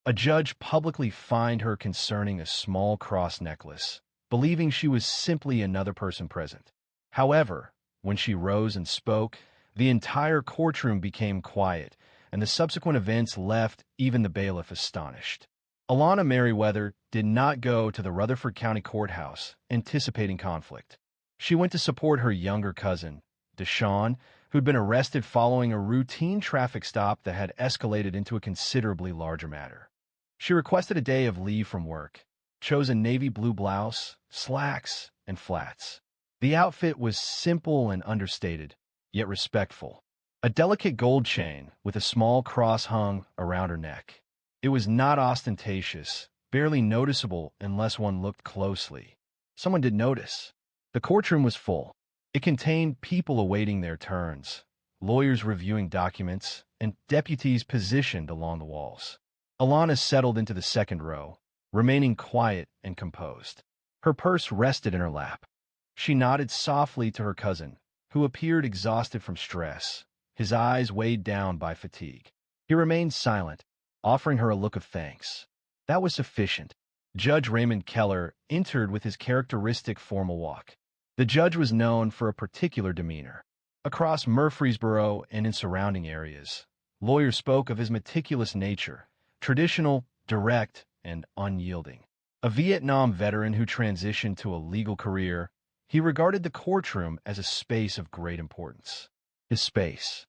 A judge publicly fined her concerning a small cross necklace, believing she was simply another person present. However, when she rose and spoke, the entire courtroom became quiet, and the subsequent events left even the bailiff astonished. Alana Merriweather did not go to the Rutherford County Courthouse, anticipating conflict. She went to support her younger cousin, Deshawn, who'd been arrested following a routine traffic stop that had escalated into a considerably larger matter. She requested a day of leave from work, chose a navy blue blouse, slacks, and flats. The outfit was simple and understated, yet respectful. A delicate gold chain with a small cross hung around her neck. It was not ostentatious, barely noticeable unless one looked closely. Someone did notice. The courtroom was full. It contained people awaiting their turns, lawyers reviewing documents, and deputies positioned along the walls. Alana settled into the second row, remaining quiet and composed. Her purse rested in her lap. She nodded softly to her cousin, who appeared exhausted from stress, his eyes weighed down by fatigue. He remained silent, offering her a look of thanks. That was sufficient. Judge Raymond Keller entered with his characteristic formal walk. The judge was known for a particular demeanor. Across Murfreesboro and in surrounding areas, lawyers spoke of his meticulous nature, traditional, direct, and unyielding. A Vietnam veteran who transitioned to a legal career, he regarded the courtroom as a space of great importance. His space.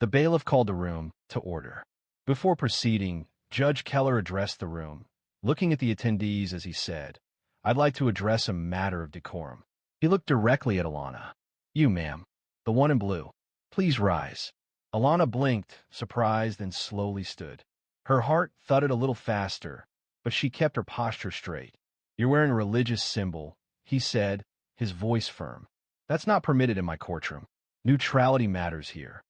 The bailiff called the room to order. Before proceeding, Judge Keller addressed the room, looking at the attendees as he said, "I'd like to address a matter of decorum." He looked directly at Alana. "You, ma'am, the one in blue. Please rise." Alana blinked, surprised, and slowly stood. Her heart thudded a little faster, but she kept her posture straight. "You're wearing a religious symbol," he said, his voice firm. "That's not permitted in my courtroom. Neutrality matters here."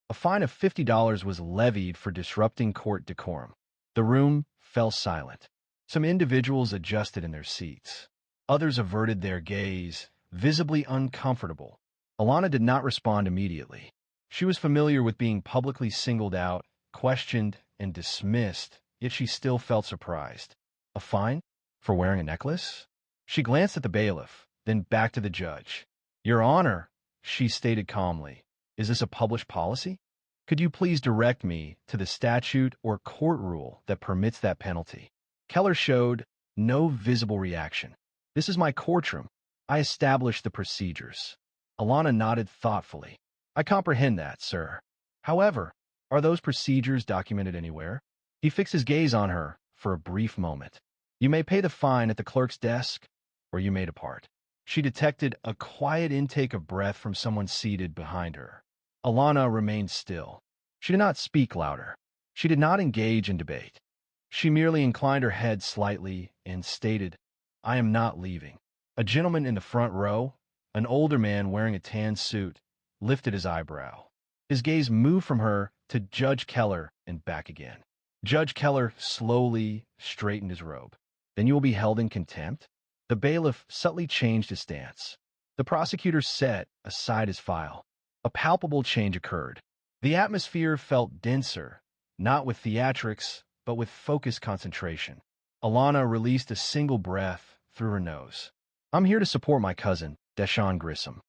A fine of $50 was levied for disrupting court decorum. The room fell silent. Some individuals adjusted in their seats. Others averted their gaze, visibly uncomfortable. Alana did not respond immediately. She was familiar with being publicly singled out, questioned, and dismissed, yet she still felt surprised. A fine? For wearing a necklace? She glanced at the bailiff, then back to the judge. "Your Honor," she stated calmly, "is this a published policy? Could you please direct me to the statute or court rule that permits that penalty?" Keller showed no visible reaction. "This is my courtroom. I established the procedures." Alana nodded thoughtfully. "I comprehend that, sir. However, are those procedures documented anywhere?" He fixed his gaze on her for a brief moment. "You may pay the fine at the clerk's desk, or you may depart." She detected a quiet intake of breath from someone seated behind her. Alana remained still. She did not speak louder. She did not engage in debate. She merely inclined her head slightly and stated, "I am not leaving." A gentleman in the front row, an older man wearing a tan suit, lifted his eyebrow. His gaze moved from her to Judge Keller and back again. Judge Keller slowly straightened his robe. "Then you will be held in contempt?" The bailiff subtly changed his stance. The prosecutor set aside his file. A palpable change occurred. The atmosphere felt denser, not with theatrics, but with focused concentration. Alana released a single breath through her nose. "I'm here to support my cousin, Deshawn Grissom.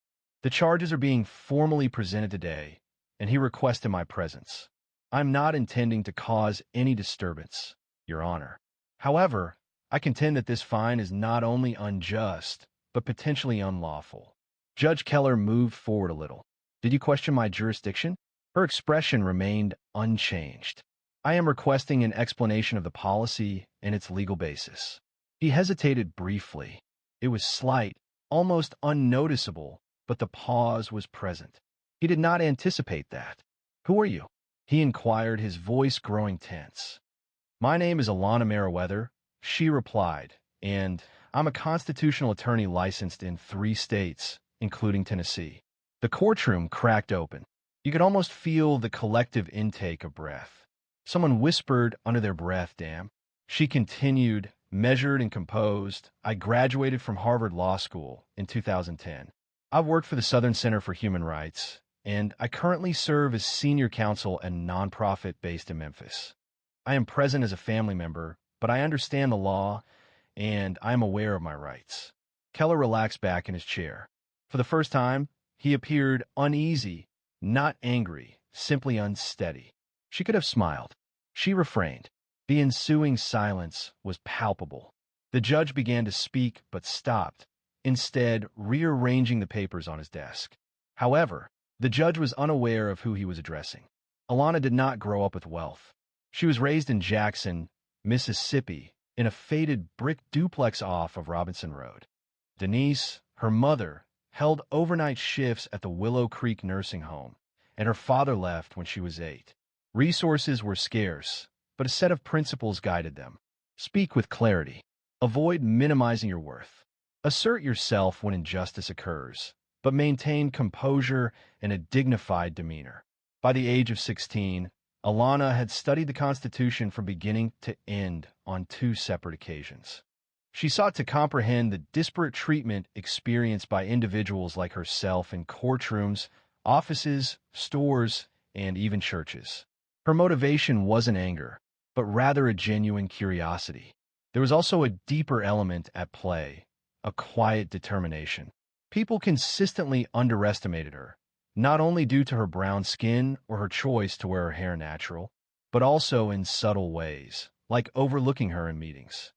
The charges are being formally presented today, and he requested my presence. I'm not intending to cause any disturbance, Your Honor. However, I contend that this fine is not only unjust, but potentially unlawful." Judge Keller moved forward a little. "Did you question my jurisdiction?" Her expression remained unchanged. "I am requesting an explanation of the policy and its legal basis." He hesitated briefly. It was slight, almost unnoticeable, but the pause was present. He did not anticipate that. "Who are you?" he inquired, his voice growing tense. "My name is Alana Merriweather," she replied, "and I'm a constitutional attorney licensed in 3 states, including Tennessee." The courtroom cracked open. You could almost feel the collective intake of breath. Someone whispered under their breath, "Damn." She continued, measured and composed. "I graduated from Harvard Law School in 2010. I've worked for the Southern Center for Human Rights, and I currently serve as senior counsel at a nonprofit based in Memphis. I am present as a family member, but I understand the law and I am aware of my rights. Keller relaxed back in his chair. For the first time, he appeared uneasy, not angry, simply unsteady. She could have smiled. She refrained. The ensuing silence was palpable. The judge began to speak, but stopped, instead rearranging the papers on his desk. However, the judge was unaware of who he was addressing. Alana did not grow up with wealth. She was raised in Jackson, Mississippi, in a faded brick duplex off of Robinson Road. Denise, her mother, held overnight shifts at the Willow Creek nursing home, and her father left when she was 8. Resources were scarce, but a set of principles guided them. Speak with clarity. Avoid minimizing your worth. Assert yourself when injustice occurs, but maintain composure and a dignified demeanor. By the age of 16, Alana had studied the Constitution from beginning to end on 2 separate occasions. She sought to comprehend the disparate treatment experienced by individuals like herself in courtrooms, offices, stores, and even churches. Her motivation wasn't anger, but rather a genuine curiosity. There was also a deeper element at play, a quiet determination. People consistently underestimated her, not only due to her brown skin or her choice to wear her hair natural, but also in subtle ways, like overlooking her in meetings.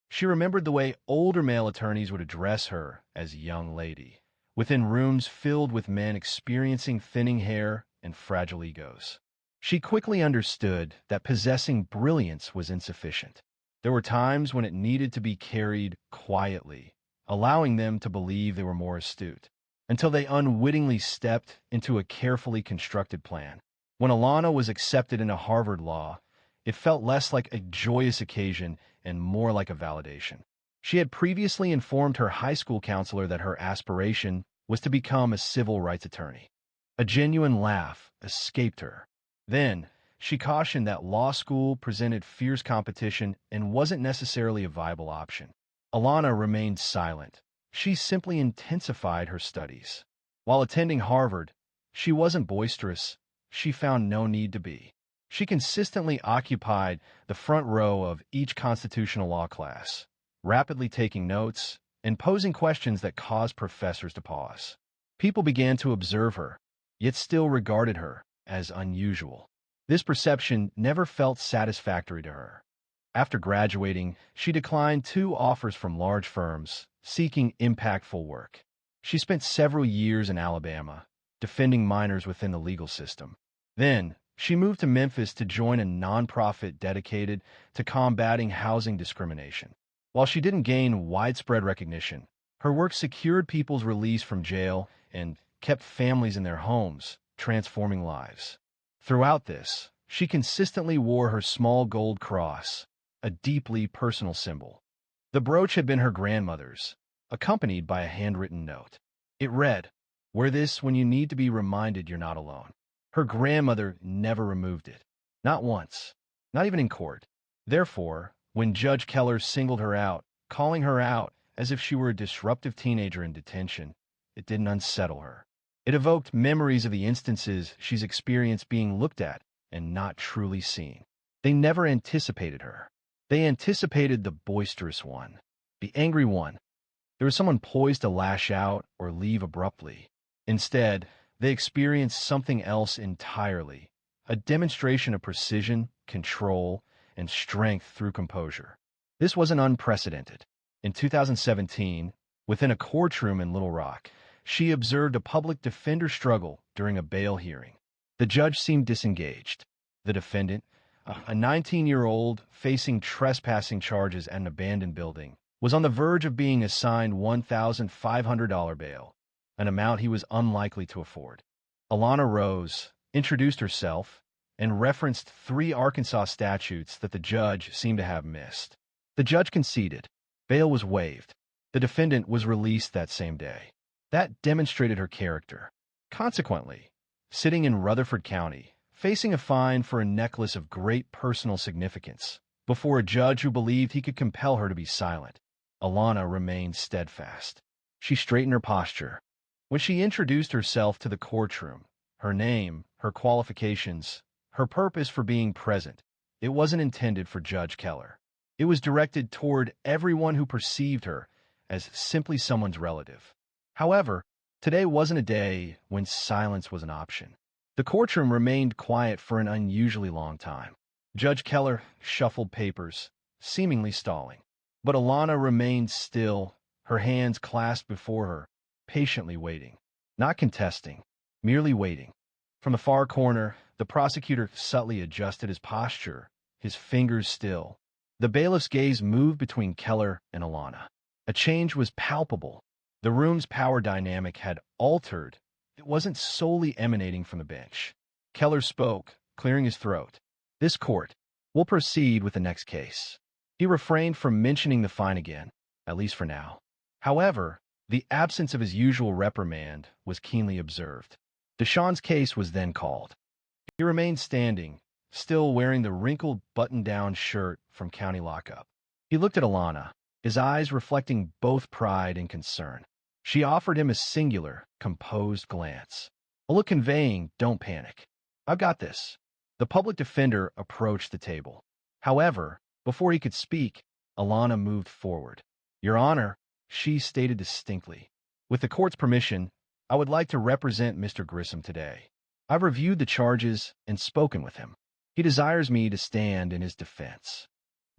She remembered the way older male attorneys would address her as young lady, within rooms filled with men experiencing thinning hair and fragile egos. She quickly understood that possessing brilliance was insufficient. There were times when it needed to be carried quietly, allowing them to believe they were more astute, until they unwittingly stepped into a carefully constructed plan. When Alana was accepted into Harvard Law, it felt less like a joyous occasion and more like a validation. She had previously informed her high school counselor that her aspiration was to become a civil rights attorney. A genuine laugh escaped her. Then, she cautioned that law school presented fierce competition and wasn't necessarily a viable option. Alana remained silent. She simply intensified her studies. While attending Harvard, she wasn't boisterous. She found no need to be. She consistently occupied the front row of each constitutional law class, rapidly taking notes and posing questions that caused professors to pause. People began to observe her, yet still regarded her as unusual. This perception never felt satisfactory to her. After graduating, she declined 2 offers from large firms seeking impactful work. She spent several years in Alabama, defending minors within the legal system. Then, she moved to Memphis to join a nonprofit dedicated to combating housing discrimination. While she didn't gain widespread recognition, her work secured people's release from jail and kept families in their homes, transforming lives. Throughout this, she consistently wore her small gold cross, a deeply personal symbol. The brooch had been her grandmother's, accompanied by a handwritten note. It read, "Wear this when you need to be reminded you're not alone." Her grandmother never removed it. Not once. Not even in court. Therefore, when Judge Keller singled her out, calling her out as if she were a disruptive teenager in detention, it didn't unsettle her. It evoked memories of the instances she's experienced being looked at and not truly seen. They never anticipated her. They anticipated the boisterous one, the angry one. There was someone poised to lash out or leave abruptly. Instead, they experienced something else entirely, a demonstration of precision, control, and strength through composure. This wasn't unprecedented. In 2017, within a courtroom in Little Rock, she observed a public defender struggle during a bail hearing. The judge seemed disengaged. The defendant, a 19-year-old facing trespassing charges at an abandoned building, was on the verge of being assigned $1,500 bail, an amount he was unlikely to afford. Alana rose, introduced herself, and referenced 3 Arkansas statutes that the judge seemed to have missed. The judge conceded. Bail was waived. The defendant was released that same day. That demonstrated her character. Consequently, sitting in Rutherford County, facing a fine for a necklace of great personal significance, before a judge who believed he could compel her to be silent, Alana remained steadfast. She straightened her posture. When she introduced herself to the courtroom, her name, her qualifications, her purpose for being present, it wasn't intended for Judge Keller. It was directed toward everyone who perceived her as simply someone's relative. However, today wasn't a day when silence was an option. The courtroom remained quiet for an unusually long time. Judge Keller shuffled papers, seemingly stalling. But Alana remained still, her hands clasped before her, patiently waiting. Not contesting, merely waiting. From the far corner, the prosecutor subtly adjusted his posture, his fingers still. The bailiff's gaze moved between Keller and Alana. A change was palpable. The room's power dynamic had altered. It wasn't solely emanating from the bench. Keller spoke, clearing his throat. This court will proceed with the next case. He refrained from mentioning the fine again, at least for now. However, the absence of his usual reprimand was keenly observed. Deshawn's case was then called. He remained standing, still wearing the wrinkled button-down shirt from county lockup. He looked at Alana, his eyes reflecting both pride and concern. She offered him a singular, composed glance, a look conveying, "Don't panic. I've got this." The public defender approached the table. However, before he could speak, Alana moved forward. "Your Honor," she stated distinctly, "with the court's permission, I would like to represent Mr. Grissom today. I've reviewed the charges and spoken with him. He desires me to stand in his defense."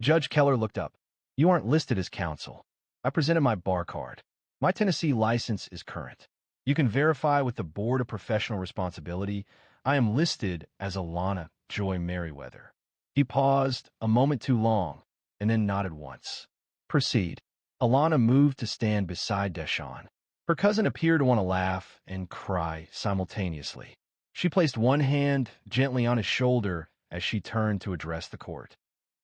Judge Keller looked up. "You aren't listed as counsel. I presented my bar card. My Tennessee license is current. You can verify with the Board of Professional Responsibility I am listed as Alana Joy Merriweather." He paused a moment too long and then nodded once. "Proceed." Alana moved to stand beside Deshawn. Her cousin appeared to want to laugh and cry simultaneously. She placed one hand gently on his shoulder as she turned to address the court.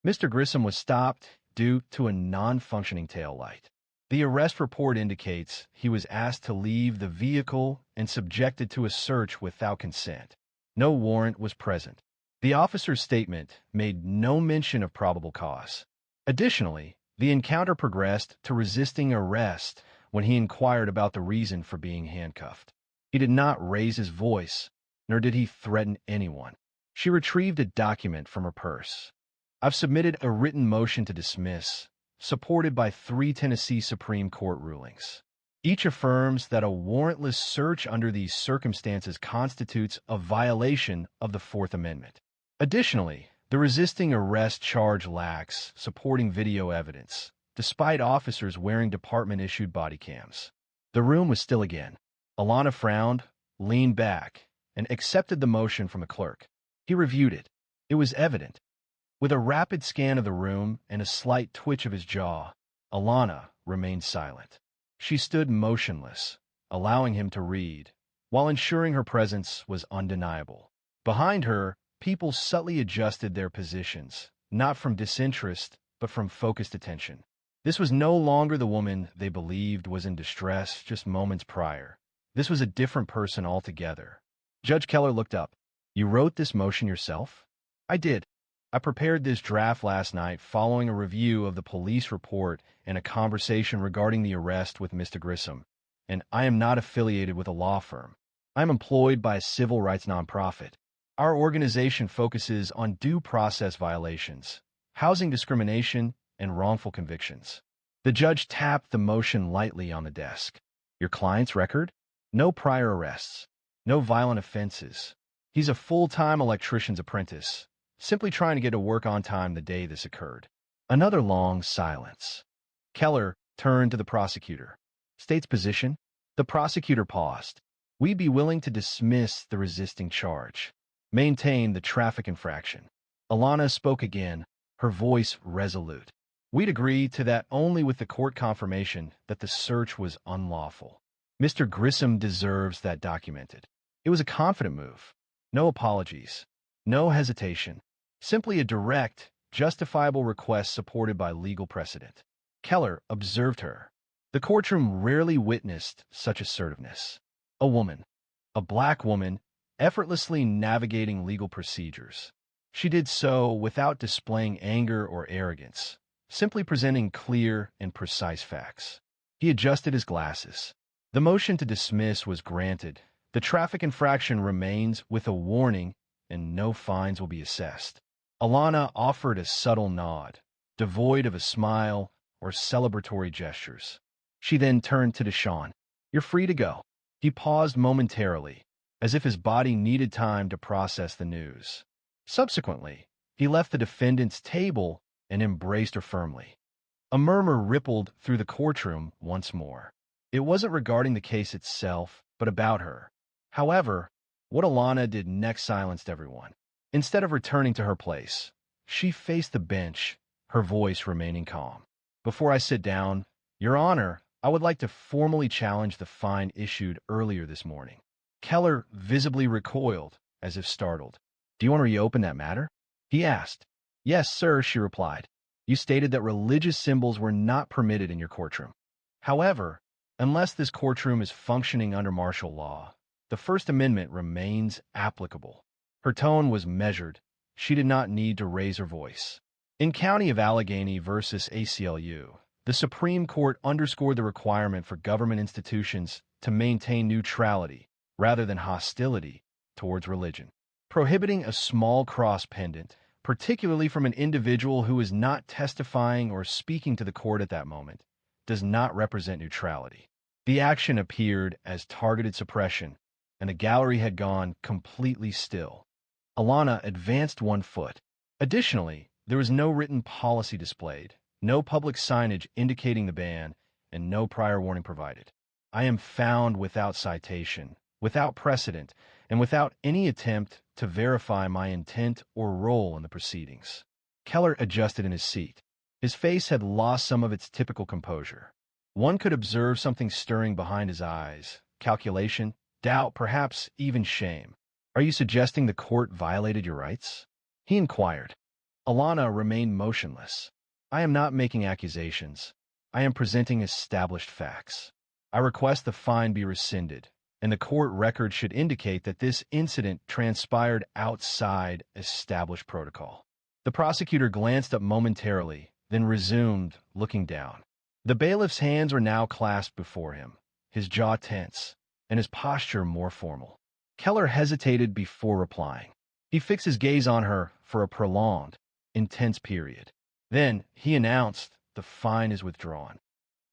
Mr. Grissom was stopped due to a non-functioning tail light. The arrest report indicates he was asked to leave the vehicle and subjected to a search without consent. No warrant was present. The officer's statement made no mention of probable cause. Additionally, the encounter progressed to resisting arrest when he inquired about the reason for being handcuffed. He did not raise his voice, nor did he threaten anyone. She retrieved a document from her purse. "I've submitted a written motion to dismiss, supported by 3 Tennessee Supreme Court rulings. Each affirms that a warrantless search under these circumstances constitutes a violation of the Fourth Amendment. Additionally, the resisting arrest charge lacks supporting video evidence, despite officers wearing department-issued body cams." The room was still again. Alana frowned, leaned back, and accepted the motion from the clerk. He reviewed it. It was evident. With a rapid scan of the room and a slight twitch of his jaw, Alana remained silent. She stood motionless, allowing him to read, while ensuring her presence was undeniable. Behind her, people subtly adjusted their positions, not from disinterest, but from focused attention. This was no longer the woman they believed was in distress just moments prior. This was a different person altogether. Judge Keller looked up. "You wrote this motion yourself?" "I did. I prepared this draft last night following a review of the police report and a conversation regarding the arrest with Mr. Grissom, and I am not affiliated with a law firm. I am employed by a civil rights nonprofit. Our organization focuses on due process violations, housing discrimination, and wrongful convictions." The judge tapped the motion lightly on the desk. "Your client's record? No prior arrests. No violent offenses. He's a full-time electrician's apprentice, simply trying to get to work on time the day this occurred." Another long silence. Keller turned to the prosecutor. "State's position?" The prosecutor paused. "We'd be willing to dismiss the resisting charge, maintain the traffic infraction." Alana spoke again, her voice resolute. "We'd agree to that only with the court confirmation that the search was unlawful. Mr. Grissom deserves that documented." It was a confident move. No apologies. No hesitation. Simply a direct, justifiable request supported by legal precedent. Keller observed her. The courtroom rarely witnessed such assertiveness. A woman, a black woman, effortlessly navigating legal procedures. She did so without displaying anger or arrogance, simply presenting clear and precise facts. He adjusted his glasses. The motion to dismiss was granted. The traffic infraction remains with a warning, and no fines will be assessed. Alana offered a subtle nod, devoid of a smile or celebratory gestures. She then turned to Deshawn. "You're free to go." He paused momentarily, as if his body needed time to process the news. Subsequently, he left the defendant's table and embraced her firmly. A murmur rippled through the courtroom once more. It wasn't regarding the case itself, but about her. However, what Alana did next silenced everyone. Instead of returning to her place, she faced the bench, her voice remaining calm. "Before I sit down, Your Honor, I would like to formally challenge the fine issued earlier this morning." Keller visibly recoiled, as if startled. "Do you want to reopen that matter?" he asked. "Yes, sir," she replied. "You stated that religious symbols were not permitted in your courtroom. However, unless this courtroom is functioning under martial law, the First Amendment remains applicable." Her tone was measured. She did not need to raise her voice. In County of Allegheny versus ACLU, the Supreme Court underscored the requirement for government institutions to maintain neutrality rather than hostility towards religion. Prohibiting a small cross pendant, particularly from an individual who is not testifying or speaking to the court at that moment, does not represent neutrality. The action appeared as targeted suppression, and the gallery had gone completely still. Alana advanced 1 foot. Additionally, there was no written policy displayed, no public signage indicating the ban, and no prior warning provided. "I am found without citation, without precedent, and without any attempt to verify my intent or role in the proceedings." Keller adjusted in his seat. His face had lost some of its typical composure. One could observe something stirring behind his eyes: calculation, doubt, perhaps even shame. "Are you suggesting the court violated your rights?" he inquired. Alana remained motionless. "I am not making accusations. I am presenting established facts. I request the fine be rescinded, and the court record should indicate that this incident transpired outside established protocol." The prosecutor glanced up momentarily, then resumed, looking down. The bailiff's hands were now clasped before him, his jaw tense, and his posture more formal. Keller hesitated before replying. He fixed his gaze on her for a prolonged, intense period. Then he announced, "The fine is withdrawn."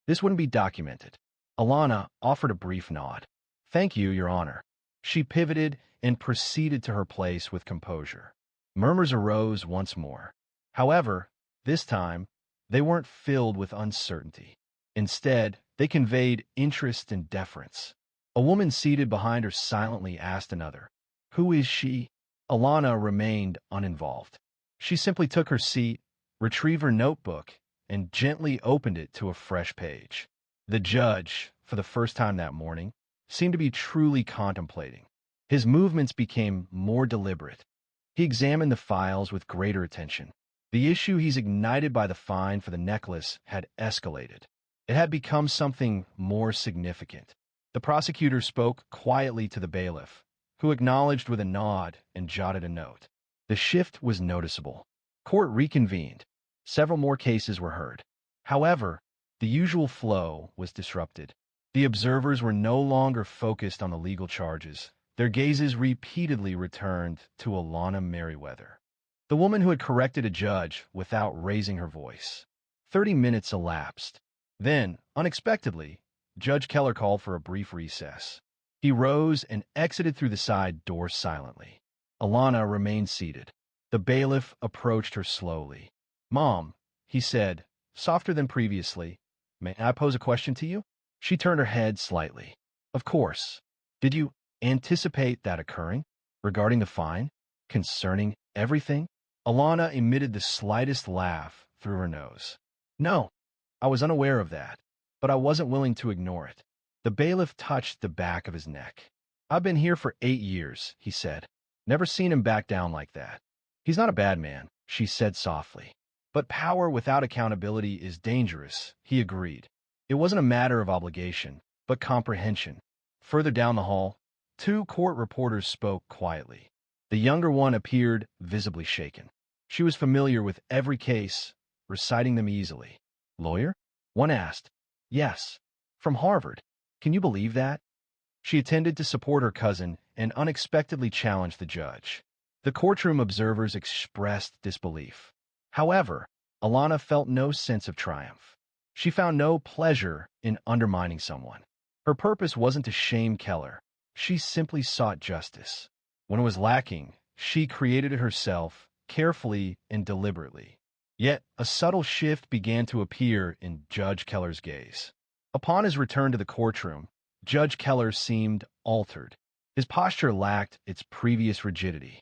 This wouldn't be documented. Alana offered a brief nod. "Thank you, Your Honor." She pivoted and proceeded to her place with composure. Murmurs arose once more. However, this time, they weren't filled with uncertainty. Instead, they conveyed interest and deference. A woman seated behind her silently asked another, "Who is she?" Alana remained uninvolved. She simply took her seat, retrieved her notebook, and gently opened it to a fresh page. The judge, for the first time that morning, seemed to be truly contemplating. His movements became more deliberate. He examined the files with greater attention. The issue he's ignited by the fine for the necklace had escalated. It had become something more significant. The prosecutor spoke quietly to the bailiff, who acknowledged with a nod and jotted a note. The shift was noticeable. Court reconvened. Several more cases were heard. However, the usual flow was disrupted. The observers were no longer focused on the legal charges. Their gazes repeatedly returned to Alana Merriweather, the woman who had corrected a judge without raising her voice. 30 minutes elapsed. Then, unexpectedly, Judge Keller called for a brief recess. He rose and exited through the side door silently. Alana remained seated. The bailiff approached her slowly. "Mom," he said, softer than previously, "may I pose a question to you?" She turned her head slightly. "Of course. Did you anticipate that occurring? Regarding the fine? Concerning everything?" Alana emitted the slightest laugh through her nose. "No, I was unaware of that, but I wasn't willing to ignore it." The bailiff touched the back of his neck. "I've been here for 8 years," he said. "Never seen him back down like that." "He's not a bad man," she said softly. "But power without accountability is dangerous," he agreed. It wasn't a matter of obligation, but comprehension. Further down the hall, 2 court reporters spoke quietly. The younger one appeared visibly shaken. She was familiar with every case, reciting them easily. "Lawyer?" one asked. "Yes, from Harvard. Can you believe that?" She attended to support her cousin and unexpectedly challenged the judge. The courtroom observers expressed disbelief. However, Alana felt no sense of triumph. She found no pleasure in undermining someone. Her purpose wasn't to shame Keller. She simply sought justice. When it was lacking, she created it herself, carefully and deliberately. Yet, a subtle shift began to appear in Judge Keller's gaze. Upon his return to the courtroom, Judge Keller seemed altered. His posture lacked its previous rigidity.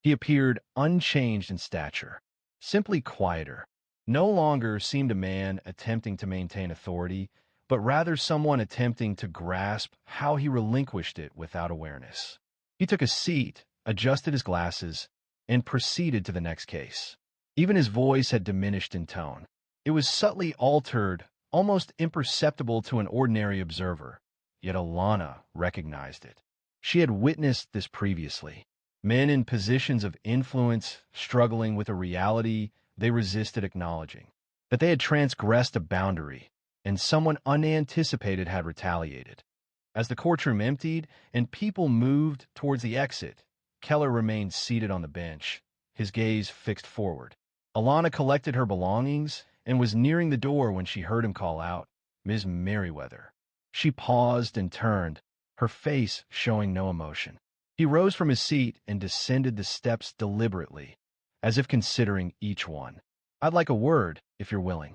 He appeared unchanged in stature, simply quieter. No longer seemed a man attempting to maintain authority, but rather someone attempting to grasp how he relinquished it without awareness. He took a seat, adjusted his glasses, and proceeded to the next case. Even his voice had diminished in tone. It was subtly altered, almost imperceptible to an ordinary observer, yet Alana recognized it. She had witnessed this previously. Men in positions of influence struggling with a reality they resisted acknowledging. That they had transgressed a boundary, and someone unanticipated had retaliated. As the courtroom emptied and people moved towards the exit, Keller remained seated on the bench, his gaze fixed forward. Alana collected her belongings and was nearing the door when she heard him call out, "Ms. Merriweather." She paused and turned, her face showing no emotion. He rose from his seat and descended the steps deliberately, as if considering each one. "I'd like a word, if you're willing."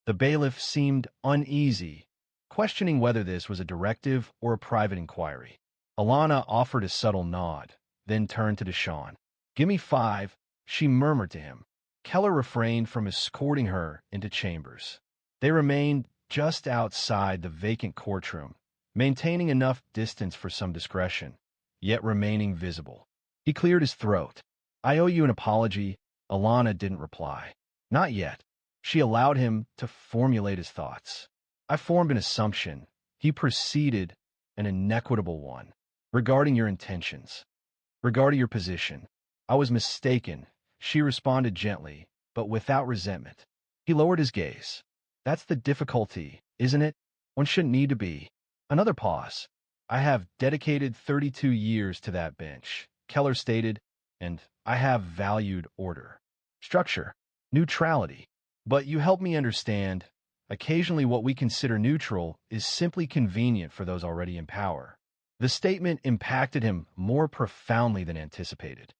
The bailiff seemed uneasy, questioning whether this was a directive or a private inquiry. Alana offered a subtle nod, then turned to Deshawn. "Give me 5, she murmured to him. Keller refrained from escorting her into chambers. They remained just outside the vacant courtroom, maintaining enough distance for some discretion, yet remaining visible. He cleared his throat. "I owe you an apology." Alana didn't reply. Not yet. She allowed him to formulate his thoughts. "I formed an assumption," he proceeded, "an inequitable one, regarding your intentions, regarding your position. I was mistaken," she responded gently, but without resentment. He lowered his gaze. "That's the difficulty, isn't it? One shouldn't need to be." Another pause. "I have dedicated 32 years to that bench," Keller stated, "and I have valued order, structure, neutrality. But you help me understand, occasionally what we consider neutral is simply convenient for those already in power." The statement impacted him more profoundly than anticipated.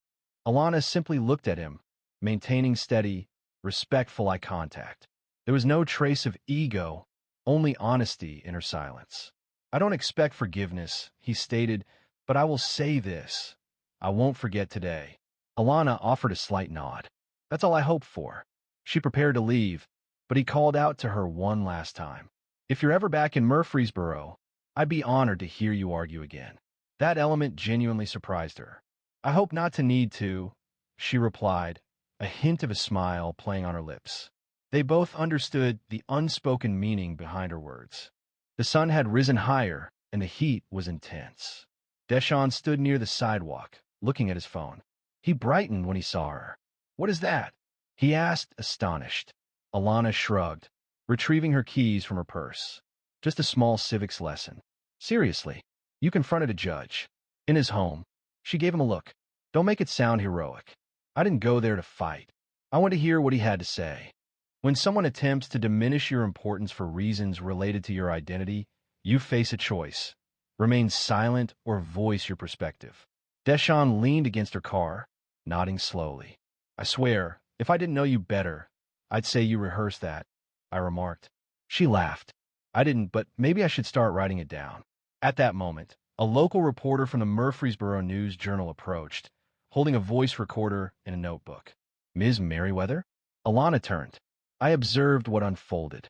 Alana simply looked at him, maintaining steady, respectful eye contact. There was no trace of ego, only honesty in her silence. "I don't expect forgiveness," he stated, "but I will say this. I won't forget today." Alana offered a slight nod. "That's all I hoped for." She prepared to leave, but he called out to her one last time. "If you're ever back in Murfreesboro, I'd be honored to hear you argue again." That element genuinely surprised her. "I hope not to need to," she replied, a hint of a smile playing on her lips. They both understood the unspoken meaning behind her words. The sun had risen higher, and the heat was intense. Deshawn stood near the sidewalk, looking at his phone. He brightened when he saw her. "What is that?" he asked, astonished. Alana shrugged, retrieving her keys from her purse. "Just a small civics lesson." "Seriously, you confronted a judge. In his home." She gave him a look. "Don't make it sound heroic. I didn't go there to fight. I want to hear what he had to say." When someone attempts to diminish your importance for reasons related to your identity, you face a choice. Remain silent or voice your perspective. Deshawn leaned against her car, nodding slowly. "I swear, if I didn't know you better, I'd say you rehearsed that," I remarked. She laughed. "I didn't, but maybe I should start writing it down." At that moment, a local reporter from the Murfreesboro News Journal approached, holding a voice recorder and a notebook. "Ms. Merriweather?" Alana turned. I observed what unfolded.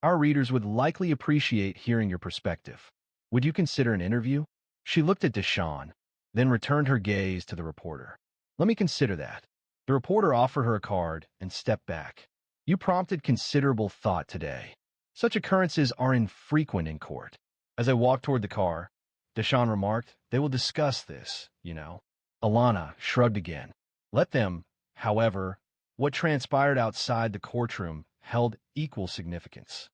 "Our readers would likely appreciate hearing your perspective. Would you consider an interview?" She looked at Deshawn, then returned her gaze to the reporter. "Let me consider that." The reporter offered her a card and stepped back. "You prompted considerable thought today. Such occurrences are infrequent in court." As I walked toward the car, Deshawn remarked, "They will discuss this, you know." Alana shrugged again. "Let them, however." What transpired outside the courtroom held equal significance.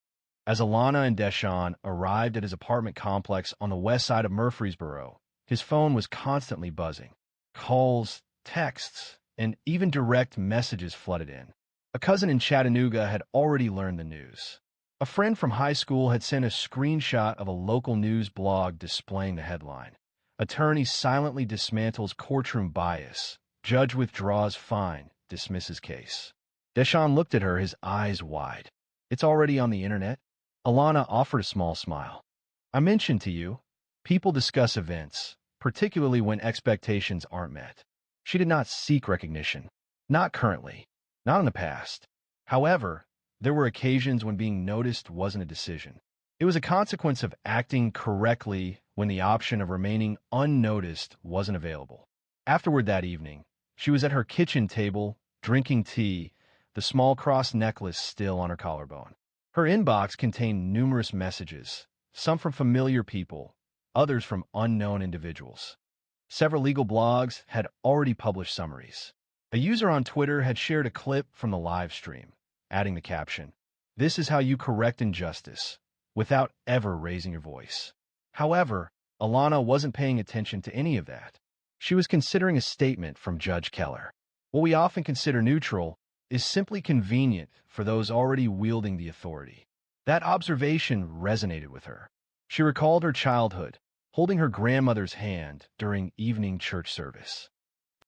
As Alana and Deshawn arrived at his apartment complex on the west side of Murfreesboro, his phone was constantly buzzing. Calls, texts, and even direct messages flooded in. A cousin in Chattanooga had already learned the news. A friend from high school had sent a screenshot of a local news blog displaying the headline: Attorney silently dismantles courtroom bias. Judge withdraws fine, dismisses case. Deshawn looked at her, his eyes wide. It's already on the internet? Alana offered a small smile. I mentioned to you, people discuss events, particularly when expectations aren't met. She did not seek recognition. Not currently. Not in the past. However, there were occasions when being noticed wasn't a decision. It was a consequence of acting correctly when the option of remaining unnoticed wasn't available. Afterward that evening, she was at her kitchen table, drinking tea, the small cross necklace still on her collarbone. Her inbox contained numerous messages, some from familiar people, others from unknown individuals. Several legal blogs had already published summaries. A user on Twitter had shared a clip from the live stream, adding the caption, "This is how you correct injustice," without ever raising your voice. However, Alana wasn't paying attention to any of that. She was considering a statement from Judge Keller. What we often consider neutral is simply convenient for those already wielding the authority. That observation resonated with her. She recalled her childhood, holding her grandmother's hand during evening church service.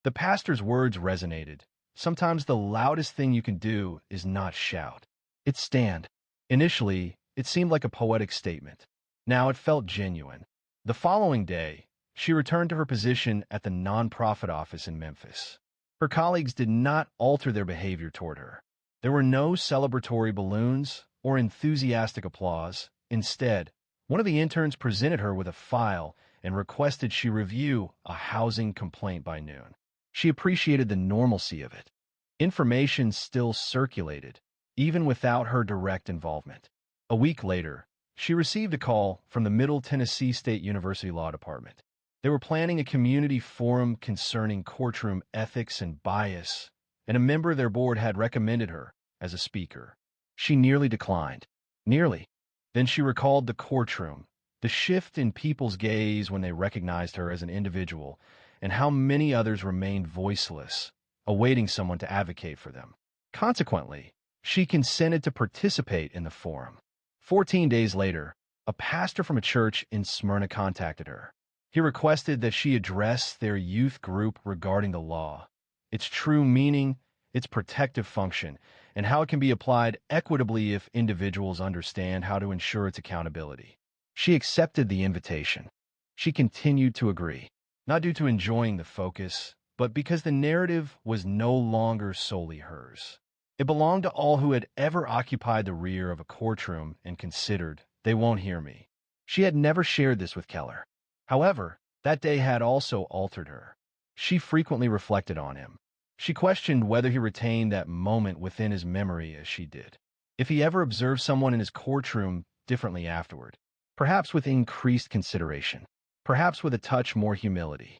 The pastor's words resonated. Sometimes the loudest thing you can do is not shout. It's stand. Initially, it seemed like a poetic statement. Now it felt genuine. The following day, she returned to her position at the nonprofit office in Memphis. Her colleagues did not alter their behavior toward her. There were no celebratory balloons or enthusiastic applause. Instead, one of the interns presented her with a file and requested she review a housing complaint by noon. She appreciated the normalcy of it. Information still circulated, even without her direct involvement. A week later, she received a call from the Middle Tennessee State University Law Department. They were planning a community forum concerning courtroom ethics and bias, and a member of their board had recommended her as a speaker. She nearly declined. Nearly. Then she recalled the courtroom, the shift in people's gaze when they recognized her as an individual, and how many others remained voiceless, awaiting someone to advocate for them. Consequently, she consented to participate in the forum. 14 days later, a pastor from a church in Smyrna contacted her. He requested that she address their youth group regarding the law, its true meaning, its protective function, and how it can be applied equitably if individuals understand how to ensure its accountability. She accepted the invitation. She continued to agree, not due to enjoying the focus, but because the narrative was no longer solely hers. It belonged to all who had ever occupied the rear of a courtroom and considered, "They won't hear me." She had never shared this with Keller. However, that day had also altered her. She frequently reflected on him. She questioned whether he retained that moment within his memory as she did. If he ever observed someone in his courtroom differently afterward, perhaps with increased consideration, perhaps with a touch more humility.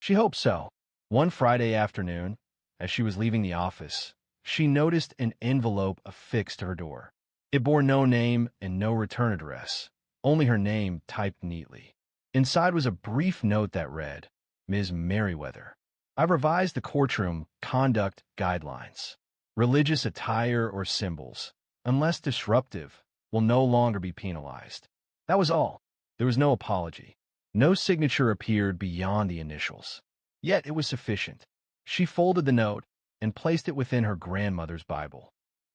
She hoped so. One Friday afternoon, as she was leaving the office, she noticed an envelope affixed to her door. It bore no name and no return address, only her name typed neatly. Inside was a brief note that read, "Ms. Merriweather, I've revised the courtroom conduct guidelines. Religious attire or symbols, unless disruptive, will no longer be penalized." That was all. There was no apology. No signature appeared beyond the initials. Yet it was sufficient. She folded the note and placed it within her grandmother's Bible.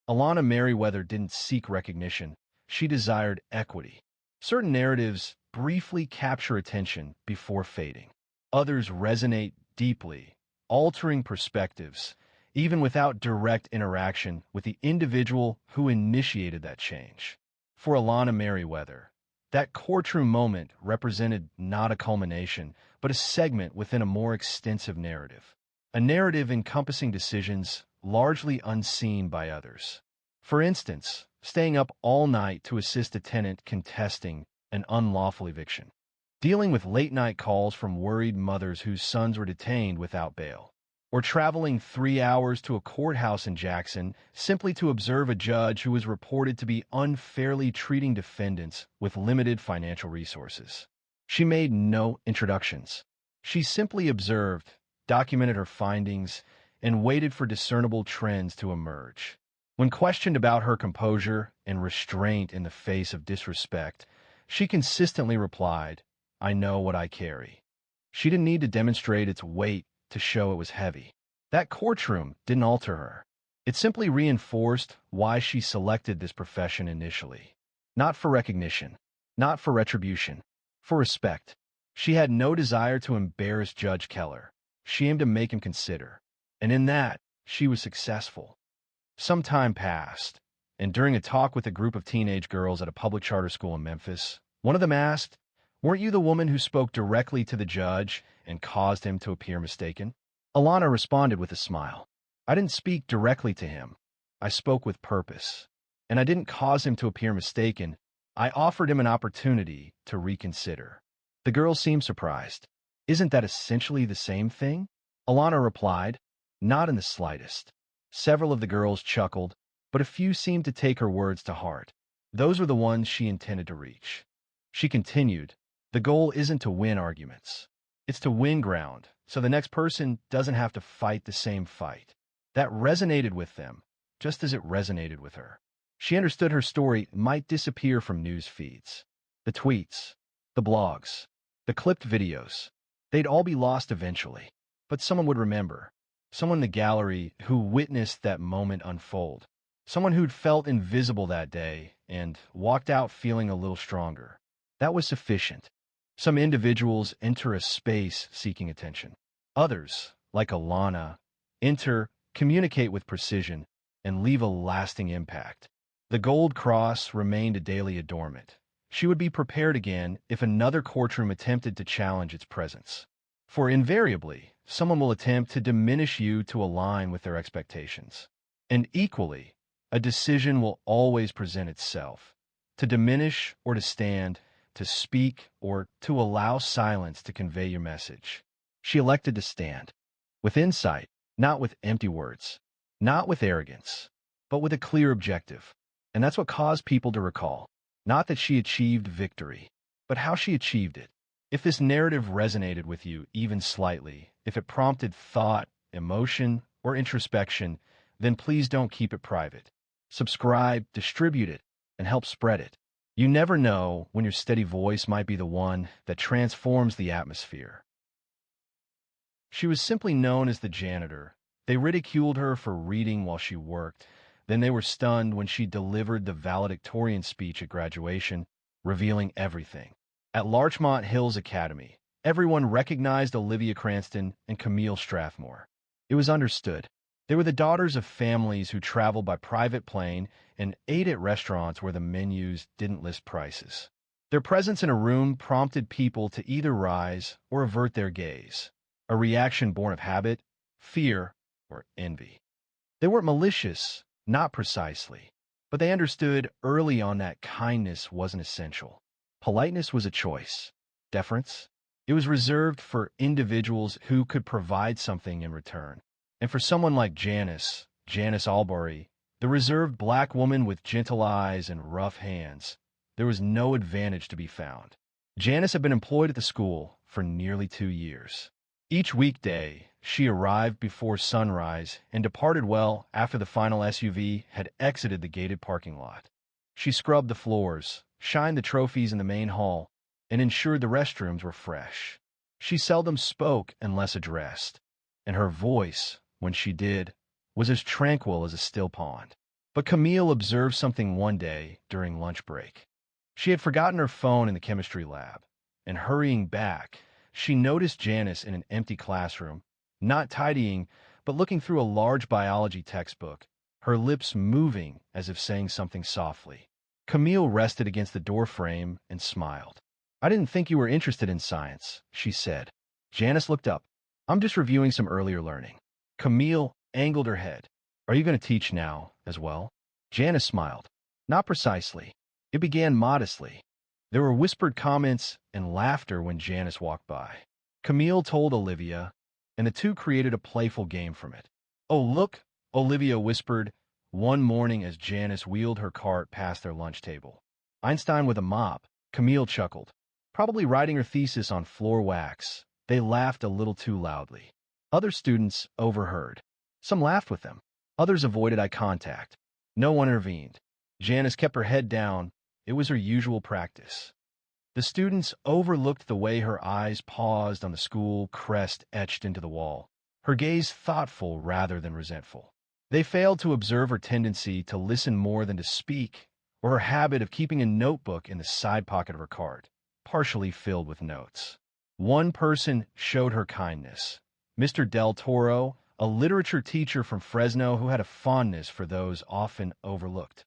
Alana Merriweather didn't seek recognition. She desired equity. Certain narratives briefly capture attention before fading. Others resonate deeply, altering perspectives, even without direct interaction with the individual who initiated that change. For Alana Merriweather, that courtroom moment represented not a culmination, but a segment within a more extensive narrative. A narrative encompassing decisions largely unseen by others. For instance, staying up all night to assist a tenant contesting an unlawful eviction. Dealing with late-night calls from worried mothers whose sons were detained without bail. Or traveling 3 hours to a courthouse in Jackson simply to observe a judge who was reported to be unfairly treating defendants with limited financial resources. She made no introductions. She simply observed, documented her findings, and waited for discernible trends to emerge. When questioned about her composure and restraint in the face of disrespect, she consistently replied, "I know what I carry." She didn't need to demonstrate its weight to show it was heavy. That courtroom didn't alter her. It simply reinforced why she selected this profession initially. Not for recognition, not for retribution, for respect. She had no desire to embarrass Judge Keller. She aimed to make him consider. And in that, she was successful. Some time passed, and during a talk with a group of teenage girls at a public charter school in Memphis, one of them asked, "Weren't you the woman who spoke directly to the judge and caused him to appear mistaken?" Alana responded with a smile. "I didn't speak directly to him. I spoke with purpose. And I didn't cause him to appear mistaken. I offered him an opportunity to reconsider." The girls seemed surprised. "Isn't that essentially the same thing?" Alana replied, "Not in the slightest." Several of the girls chuckled, but a few seemed to take her words to heart. Those were the ones she intended to reach. She continued, "The goal isn't to win arguments. It's to win ground, so the next person doesn't have to fight the same fight." That resonated with them, just as it resonated with her. She understood her story might disappear from news feeds. The tweets, the blogs, the clipped videos, they'd all be lost eventually. But someone would remember. Someone in the gallery who witnessed that moment unfold. Someone who'd felt invisible that day and walked out feeling a little stronger. That was sufficient. Some individuals enter a space seeking attention. Others, like Alana, enter, communicate with precision, and leave a lasting impact. The gold cross remained a daily adornment. She would be prepared again if another courtroom attempted to challenge its presence. For invariably, someone will attempt to diminish you to align with their expectations. And equally, a decision will always present itself, to diminish or to stand, to speak or to allow silence to convey your message. She elected to stand, with insight, not with empty words, not with arrogance, but with a clear objective. And that's what caused people to recall, not that she achieved victory, but how she achieved it. If this narrative resonated with you even slightly, if it prompted thought, emotion, or introspection, then please don't keep it private. Subscribe, distribute it, and help spread it. You never know when your steady voice might be the one that transforms the atmosphere. She was simply known as the janitor. They ridiculed her for reading while she worked. Then they were stunned when she delivered the valedictorian speech at graduation, revealing everything. At Larchmont Hills Academy, everyone recognized Olivia Cranston and Camille Strathmore. It was understood. They were the daughters of families who traveled by private plane and ate at restaurants where the menus didn't list prices. Their presence in a room prompted people to either rise or avert their gaze, a reaction born of habit, fear, or envy. They weren't malicious, not precisely, but they understood early on that kindness wasn't essential. Politeness was a choice. Deference? It was reserved for individuals who could provide something in return. And for someone like Janice Albury, the reserved black woman with gentle eyes and rough hands, there was no advantage to be found. Janice had been employed at the school for nearly 2 years. Each weekday, she arrived before sunrise and departed well after the final SUV had exited the gated parking lot. She scrubbed the floors, shined the trophies in the main hall, and ensured the restrooms were fresh. She seldom spoke unless addressed, and her voice, when she did, was as tranquil as a still pond. But Camille observed something one day during lunch break. She had forgotten her phone in the chemistry lab, and hurrying back, she noticed Janice in an empty classroom, not tidying, but looking through a large biology textbook, her lips moving as if saying something softly. Camille rested against the door frame and smiled. "I didn't think you were interested in science," she said. Janice looked up. "I'm just reviewing some earlier learning." Camille angled her head. "Are you going to teach now, as well?" Janice smiled. "Not precisely." It began modestly. There were whispered comments and laughter when Janice walked by. Camille told Olivia, and the two created a playful game from it. "Oh, look," Olivia whispered one morning as Janice wheeled her cart past their lunch table. "Einstein with a mop," Camille chuckled. "Probably writing her thesis on floor wax." They laughed a little too loudly. Other students overheard. Some laughed with them. Others avoided eye contact. No one intervened. Janice kept her head down. It was her usual practice. The students overlooked the way her eyes paused on the school crest etched into the wall, her gaze thoughtful rather than resentful. They failed to observe her tendency to listen more than to speak, or her habit of keeping a notebook in the side pocket of her cart, partially filled with notes. One person showed her kindness. Mr. Del Toro, a literature teacher from Fresno who had a fondness for those often overlooked.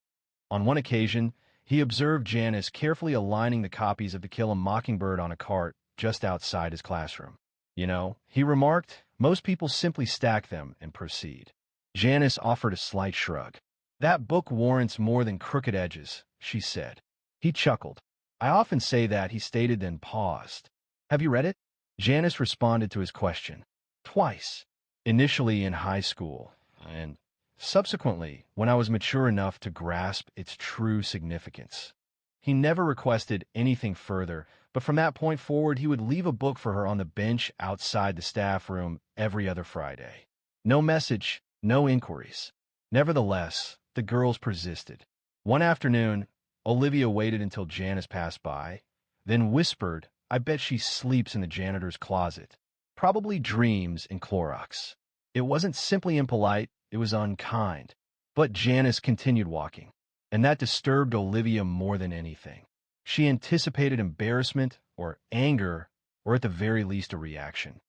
On one occasion, he observed Janice carefully aligning the copies of To Kill a Mockingbird on a cart just outside his classroom. You know, he remarked, most people simply stack them and proceed. Janice offered a slight shrug. That book warrants more than crooked edges, she said. He chuckled. I often say that, he stated, then paused. Have you read it? Janice responded to his question. Twice. Initially in high school, and subsequently when I was mature enough to grasp its true significance. He never requested anything further, but from that point forward he would leave a book for her on the bench outside the staff room every other Friday. No message, no inquiries. Nevertheless, the girls persisted. One afternoon, Olivia waited until Janice passed by, then whispered, I bet she sleeps in the janitor's closet. Probably dreams in Clorox. It wasn't simply impolite, it was unkind. But Janice continued walking, and that disturbed Olivia more than anything. She anticipated embarrassment or anger, or at the very least a reaction.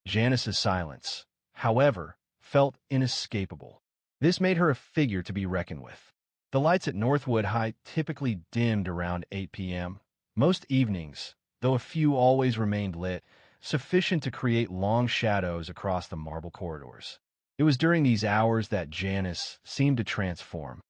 Janice's silence, however, felt inescapable. This made her a figure to be reckoned with. The lights at Northwood High typically dimmed around 8 p.m. Most evenings, though a few always remained lit, sufficient to create long shadows across the marble corridors. It was during these hours that Janice seemed to transform.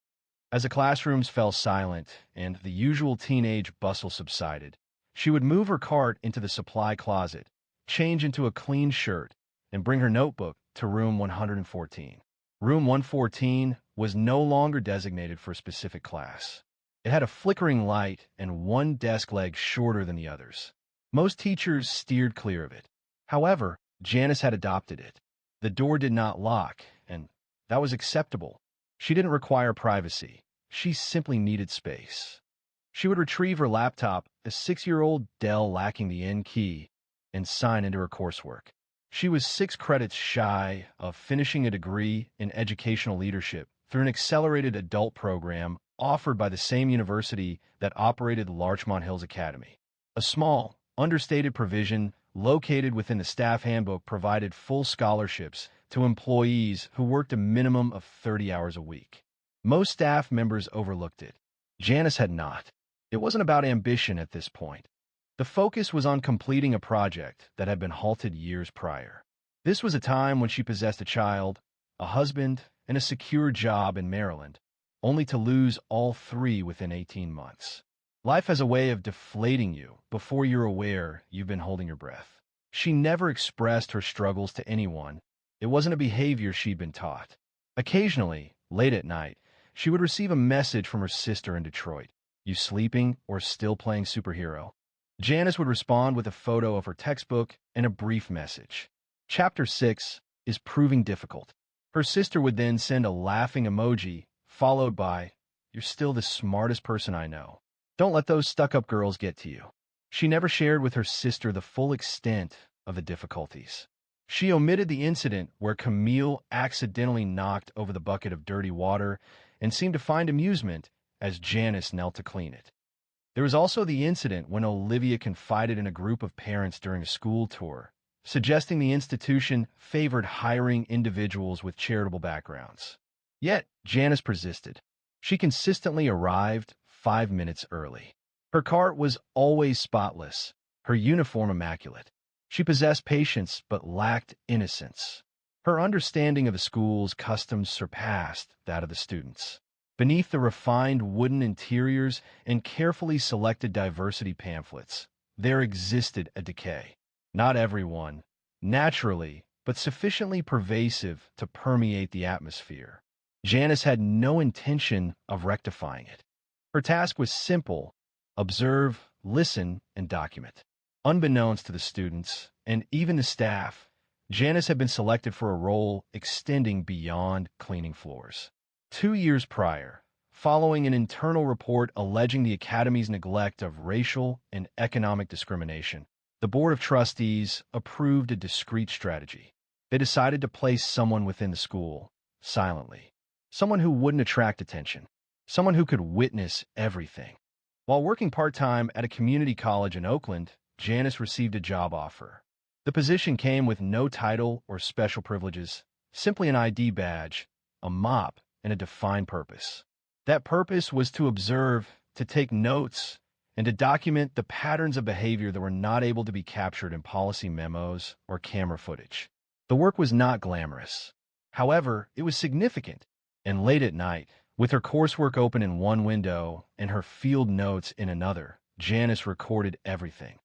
As the classrooms fell silent and the usual teenage bustle subsided, she would move her cart into the supply closet, change into a clean shirt, and bring her notebook to room 114. Room 114 was no longer designated for a specific class. It had a flickering light and one desk leg shorter than the others. Most teachers steered clear of it. However, Janice had adopted it. The door did not lock, and that was acceptable. She didn't require privacy. She simply needed space. She would retrieve her laptop, a 6-year-old Dell lacking the N key, and sign into her coursework. She was 6 credits shy of finishing a degree in educational leadership through an accelerated adult program offered by the same university that operated Larchmont Hills Academy. A small, understated provision located within the staff handbook provided full scholarships to employees who worked a minimum of 30 hours a week. Most staff members overlooked it. Janice had not. It wasn't about ambition at this point. The focus was on completing a project that had been halted years prior. This was a time when she possessed a child, a husband, and a secure job in Maryland, only to lose all 3 within 18 months. Life has a way of deflating you before you're aware you've been holding your breath. She never expressed her struggles to anyone. It wasn't a behavior she'd been taught. Occasionally, late at night, she would receive a message from her sister in Detroit. You sleeping or still playing superhero? Janice would respond with a photo of her textbook and a brief message. Chapter 6 is proving difficult. Her sister would then send a laughing emoji, followed by, You're still the smartest person I know. Don't let those stuck-up girls get to you. She never shared with her sister the full extent of the difficulties. She omitted the incident where Camille accidentally knocked over the bucket of dirty water and seemed to find amusement as Janice knelt to clean it. There was also the incident when Olivia confided in a group of parents during a school tour, suggesting the institution favored hiring individuals with charitable backgrounds. Yet, Janice persisted. She consistently arrived 5 minutes early. Her cart was always spotless, her uniform immaculate. She possessed patience but lacked innocence. Her understanding of the school's customs surpassed that of the students. Beneath the refined wooden interiors and carefully selected diversity pamphlets, there existed a decay. Not everyone, naturally, but sufficiently pervasive to permeate the atmosphere. Janice had no intention of rectifying it. Her task was simple: observe, listen, and document. Unbeknownst to the students, and even the staff, Janice had been selected for a role extending beyond cleaning floors. 2 years prior, following an internal report alleging the Academy's neglect of racial and economic discrimination, the Board of Trustees approved a discreet strategy. They decided to place someone within the school, silently. Someone who wouldn't attract attention. Someone who could witness everything. While working part-time at a community college in Oakland, Janice received a job offer. The position came with no title or special privileges, simply an ID badge, a mop, and a defined purpose. That purpose was to observe, to take notes, and to document the patterns of behavior that were not able to be captured in policy memos or camera footage. The work was not glamorous. However, it was significant. And late at night, with her coursework open in one window and her field notes in another, Janice recorded everything.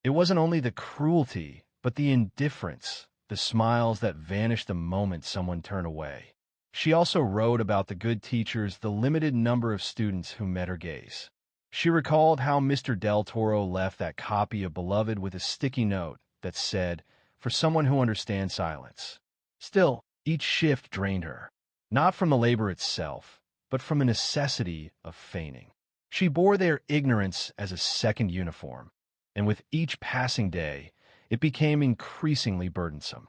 It wasn't only the cruelty, but the indifference, the smiles that vanished the moment someone turned away. She also wrote about the good teachers, the limited number of students who met her gaze. She recalled how Mr. Del Toro left that copy of Beloved with a sticky note that said, "For someone who understands silence." Still, each shift drained her, not from the labor itself, but from a necessity of feigning. She bore their ignorance as a second uniform, and with each passing day, it became increasingly burdensome.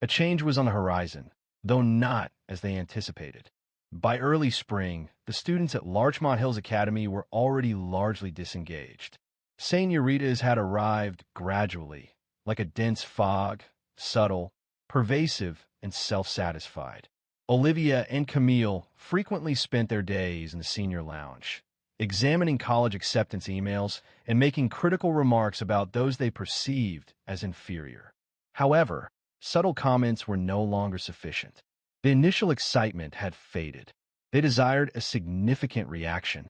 A change was on the horizon, though not as they anticipated. By early spring, the students at Larchmont Hills Academy were already largely disengaged. Señoritas had arrived gradually, like a dense fog, subtle, pervasive, and self-satisfied. Olivia and Camille frequently spent their days in the senior lounge, examining college acceptance emails and making critical remarks about those they perceived as inferior. However, subtle comments were no longer sufficient. The initial excitement had faded. They desired a significant reaction.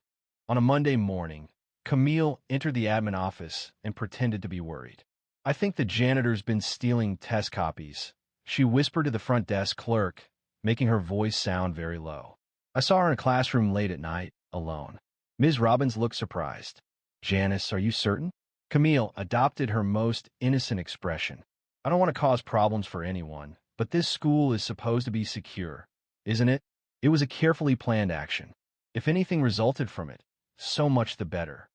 On a Monday morning, Camille entered the admin office and pretended to be worried. "I think the janitor's been stealing test copies," she whispered to the front desk clerk, making her voice sound very low. "I saw her in a classroom late at night, alone." Ms. Robbins looked surprised. "Janice, are you certain?" Camille adopted her most innocent expression. "I don't want to cause problems for anyone, but this school is supposed to be secure, isn't it?" It was a carefully planned action. If anything resulted from it, so much the better.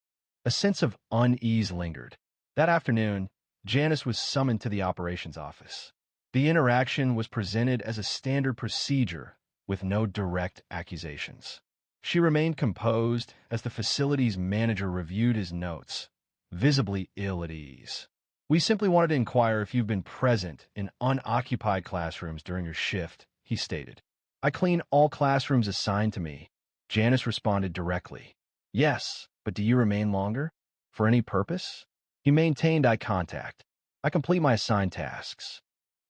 A sense of unease lingered. That afternoon, Janice was summoned to the operations office. The interaction was presented as a standard procedure with no direct accusations. She remained composed as the facilities manager reviewed his notes, visibly ill at ease. "We simply wanted to inquire if you've been present in unoccupied classrooms during your shift," he stated. "I clean all classrooms assigned to me." Janice responded directly. "Yes, but do you remain longer? For any purpose?" He maintained eye contact. "I complete my assigned tasks.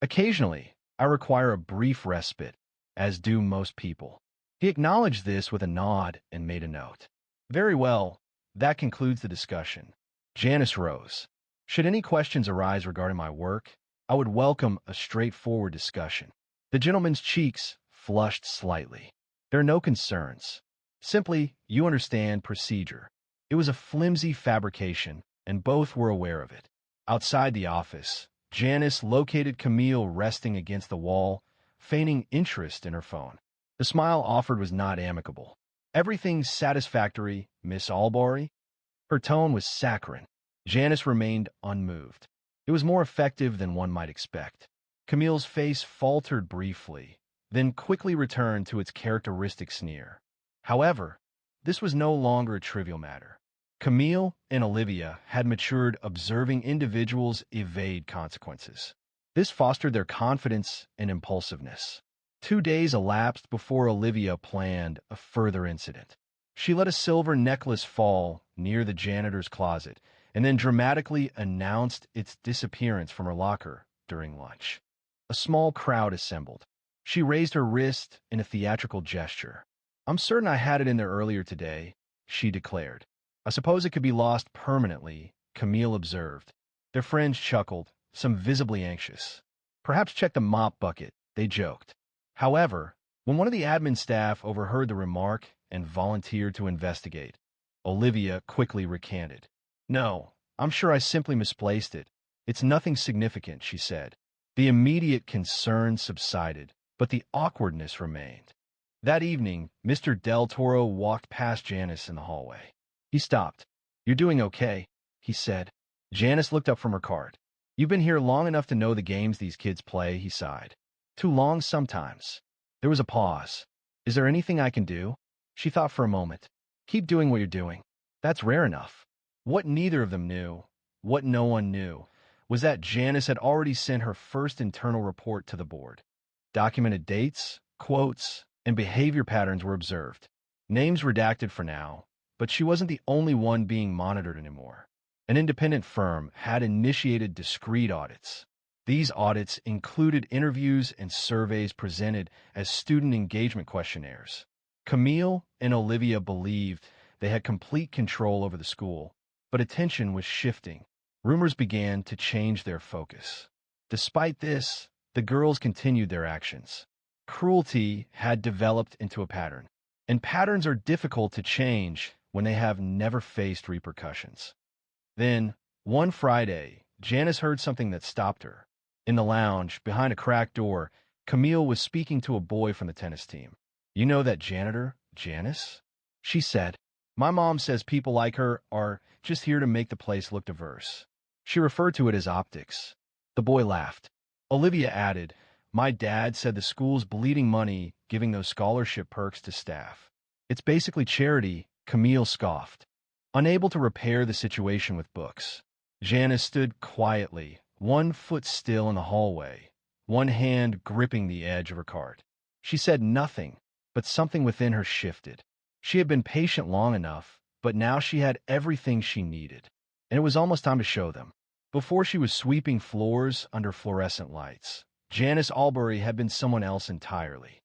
Occasionally, I require a brief respite, as do most people." He acknowledged this with a nod and made a note. "Very well, that concludes the discussion." Janice rose. "Should any questions arise regarding my work, I would welcome a straightforward discussion." The gentleman's cheeks flushed slightly. "There are no concerns. Simply, you understand, procedure." It was a flimsy fabrication, and both were aware of it. Outside the office, Janice located Camille resting against the wall, feigning interest in her phone. The smile offered was not amicable. "Everything's satisfactory, Miss Albury?" Her tone was saccharine. Janice remained unmoved. It was more effective than one might expect. Camille's face faltered briefly, then quickly returned to its characteristic sneer. However, this was no longer a trivial matter. Camille and Olivia had matured observing individuals evade consequences. This fostered their confidence and impulsiveness. 2 days elapsed before Olivia planned a further incident. She let a silver necklace fall near the janitor's closet and then dramatically announced its disappearance from her locker during lunch. A small crowd assembled. She raised her wrist in a theatrical gesture. "I'm certain I had it in there earlier today," she declared. "I suppose it could be lost permanently," Camille observed. Their friends chuckled, some visibly anxious. "Perhaps check the mop bucket," they joked. However, when one of the admin staff overheard the remark and volunteered to investigate, Olivia quickly recanted. "No, I'm sure I simply misplaced it. It's nothing significant," she said. The immediate concern subsided, but the awkwardness remained. That evening, Mr. Del Toro walked past Janice in the hallway. He stopped. "You're doing okay," he said. Janice looked up from her card. "You've been here long enough to know the games these kids play," he sighed. "Too long sometimes." There was a pause. "Is there anything I can do?" She thought for a moment. "Keep doing what you're doing. That's rare enough." What neither of them knew, what no one knew, was that Janice had already sent her first internal report to the board. Documented dates, quotes, and behavior patterns were observed. Names redacted for now, but she wasn't the only one being monitored anymore. An independent firm had initiated discrete audits. These audits included interviews and surveys presented as student engagement questionnaires. Camille and Olivia believed they had complete control over the school, but attention was shifting. Rumors began to change their focus. Despite this, the girls continued their actions. Cruelty had developed into a pattern, and patterns are difficult to change when they have never faced repercussions. Then, one Friday, Janice heard something that stopped her. In the lounge, behind a cracked door, Camille was speaking to a boy from the tennis team. "You know that janitor, Janice?" she said. "My mom says people like her are just here to make the place look diverse." She referred to it as optics. The boy laughed. Olivia added, "My dad said the school's bleeding money giving those scholarship perks to staff. It's basically charity," Camille scoffed. Unable to repair the situation with books, Janice stood quietly, 1 foot still in the hallway, one hand gripping the edge of her cart. She said nothing, but something within her shifted. She had been patient long enough, but now she had everything she needed, and it was almost time to show them. Before she was sweeping floors under fluorescent lights, Janice Albury had been someone else entirely.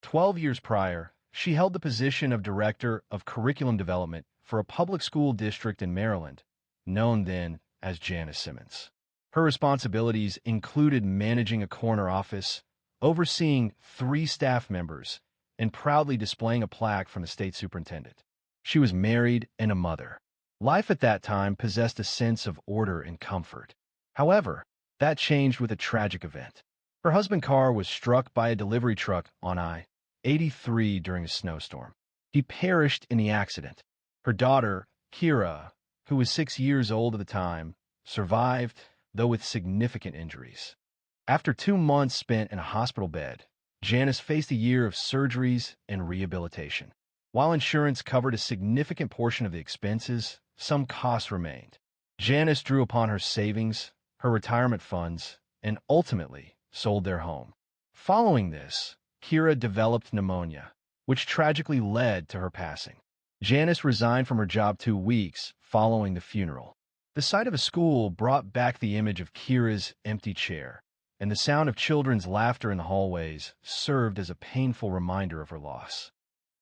12 years prior, she held the position of Director of Curriculum Development for a public school district in Maryland, known then as Janice Simmons. Her responsibilities included managing a corner office, overseeing 3 staff members, and proudly displaying a plaque from the state superintendent. She was married and a mother. Life at that time possessed a sense of order and comfort. However, that changed with a tragic event. Her husband Carr was struck by a delivery truck on I-83 during a snowstorm. He perished in the accident. Her daughter, Kira, who was 6 years old at the time, survived, though with significant injuries. After 2 months spent in a hospital bed, Janice faced a year of surgeries and rehabilitation. While insurance covered a significant portion of the expenses, some costs remained. Janice drew upon her savings, her retirement funds, and ultimately sold their home. Following this, Kira developed pneumonia, which tragically led to her passing. Janice resigned from her job 2 weeks following the funeral. The sight of a school brought back the image of Kira's empty chair, and the sound of children's laughter in the hallways served as a painful reminder of her loss.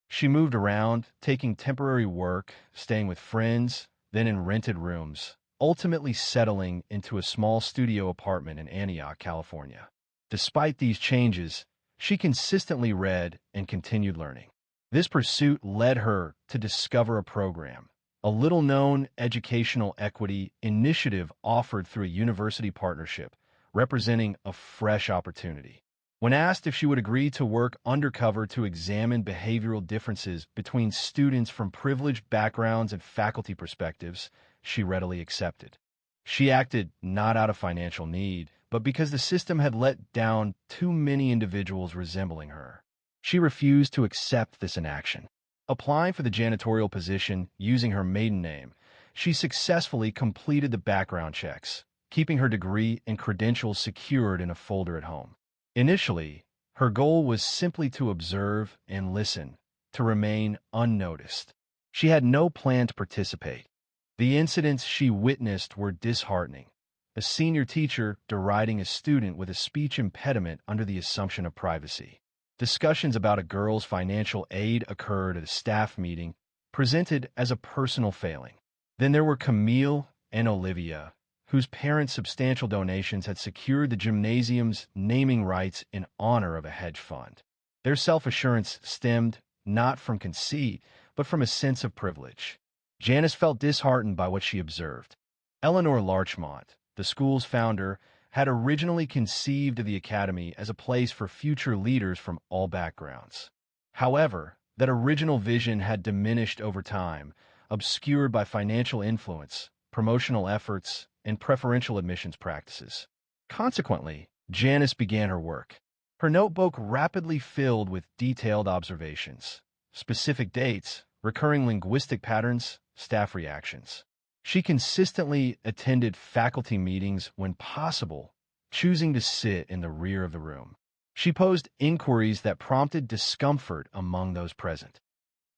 She moved around, taking temporary work, staying with friends, then in rented rooms, ultimately settling into a small studio apartment in Antioch, California. Despite these changes, she consistently read and continued learning. This pursuit led her to discover a program, a little-known educational equity initiative offered through a university partnership, representing a fresh opportunity. When asked if she would agree to work undercover to examine behavioral differences between students from privileged backgrounds and faculty perspectives, she readily accepted. She acted not out of financial need, but because the system had let down too many individuals resembling her. She refused to accept this inaction. Applying for the janitorial position using her maiden name, she successfully completed the background checks, keeping her degree and credentials secured in a folder at home. Initially, her goal was simply to observe and listen, to remain unnoticed. She had no plan to participate. The incidents she witnessed were disheartening. A senior teacher deriding a student with a speech impediment under the assumption of privacy. Discussions about a girl's financial aid occurred at a staff meeting, presented as a personal failing. Then there were Camille and Olivia, whose parents' substantial donations had secured the gymnasium's naming rights in honor of a hedge fund. Their self-assurance stemmed not from conceit, but from a sense of privilege. Janice felt disheartened by what she observed. Eleanor Larchmont, the school's founder, had originally conceived of the academy as a place for future leaders from all backgrounds. However, that original vision had diminished over time, obscured by financial influence, promotional efforts, and preferential admissions practices. Consequently, Janice began her work. Her notebook rapidly filled with detailed observations, specific dates, recurring linguistic patterns, staff reactions. She consistently attended faculty meetings when possible, choosing to sit in the rear of the room. She posed inquiries that prompted discomfort among those present.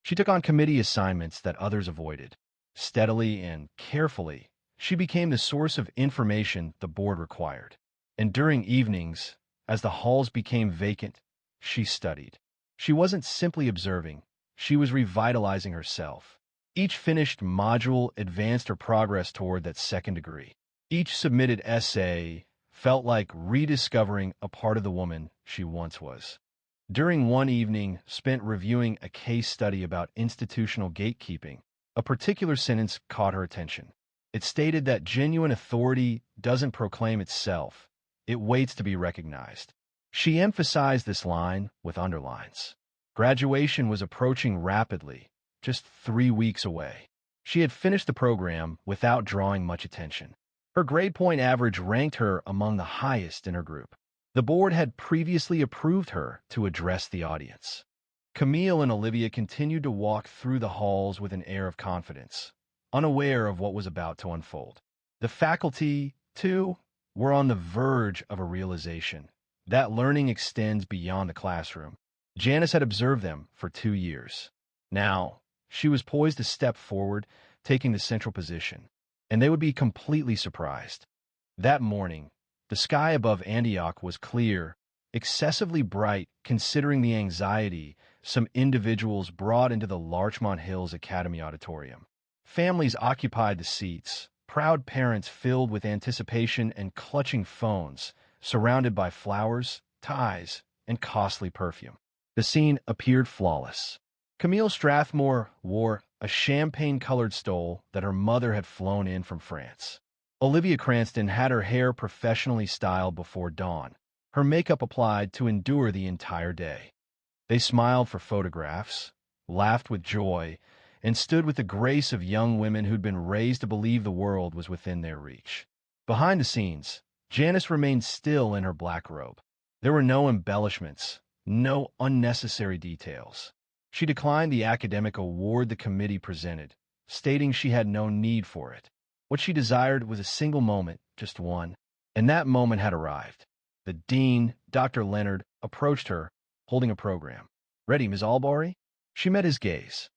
She took on committee assignments that others avoided. Steadily and carefully, she became the source of information the board required. And during evenings, as the halls became vacant, she studied. She wasn't simply observing, she was revitalizing herself. Each finished module advanced her progress toward that second degree. Each submitted essay felt like rediscovering a part of the woman she once was. During one evening spent reviewing a case study about institutional gatekeeping, a particular sentence caught her attention. It stated that genuine authority doesn't proclaim itself, it waits to be recognized. She emphasized this line with underlines. Graduation was approaching rapidly, just 3 weeks away. She had finished the program without drawing much attention. Her grade point average ranked her among the highest in her group. The board had previously approved her to address the audience. Camille and Olivia continued to walk through the halls with an air of confidence, unaware of what was about to unfold. The faculty, too, were on the verge of a realization that learning extends beyond the classroom. Janice had observed them for 2 years. Now, she was poised to step forward, taking the central position, and they would be completely surprised. That morning, the sky above Antioch was clear, excessively bright considering the anxiety some individuals brought into the Larchmont Hills Academy auditorium. Families occupied the seats, proud parents filled with anticipation and clutching phones, surrounded by flowers, ties, and costly perfume. The scene appeared flawless. Camille Strathmore wore a champagne-colored stole that her mother had flown in from France. Olivia Cranston had her hair professionally styled before dawn, her makeup applied to endure the entire day. They smiled for photographs, laughed with joy, and stood with the grace of young women who'd been raised to believe the world was within their reach. Behind the scenes, Janice remained still in her black robe. There were no embellishments, no unnecessary details. She declined the academic award the committee presented, stating she had no need for it. What she desired was a single moment, just one, and that moment had arrived. The dean, Dr. Leonard, approached her, holding a program. "Ready, Ms. Albury?" She met his gaze.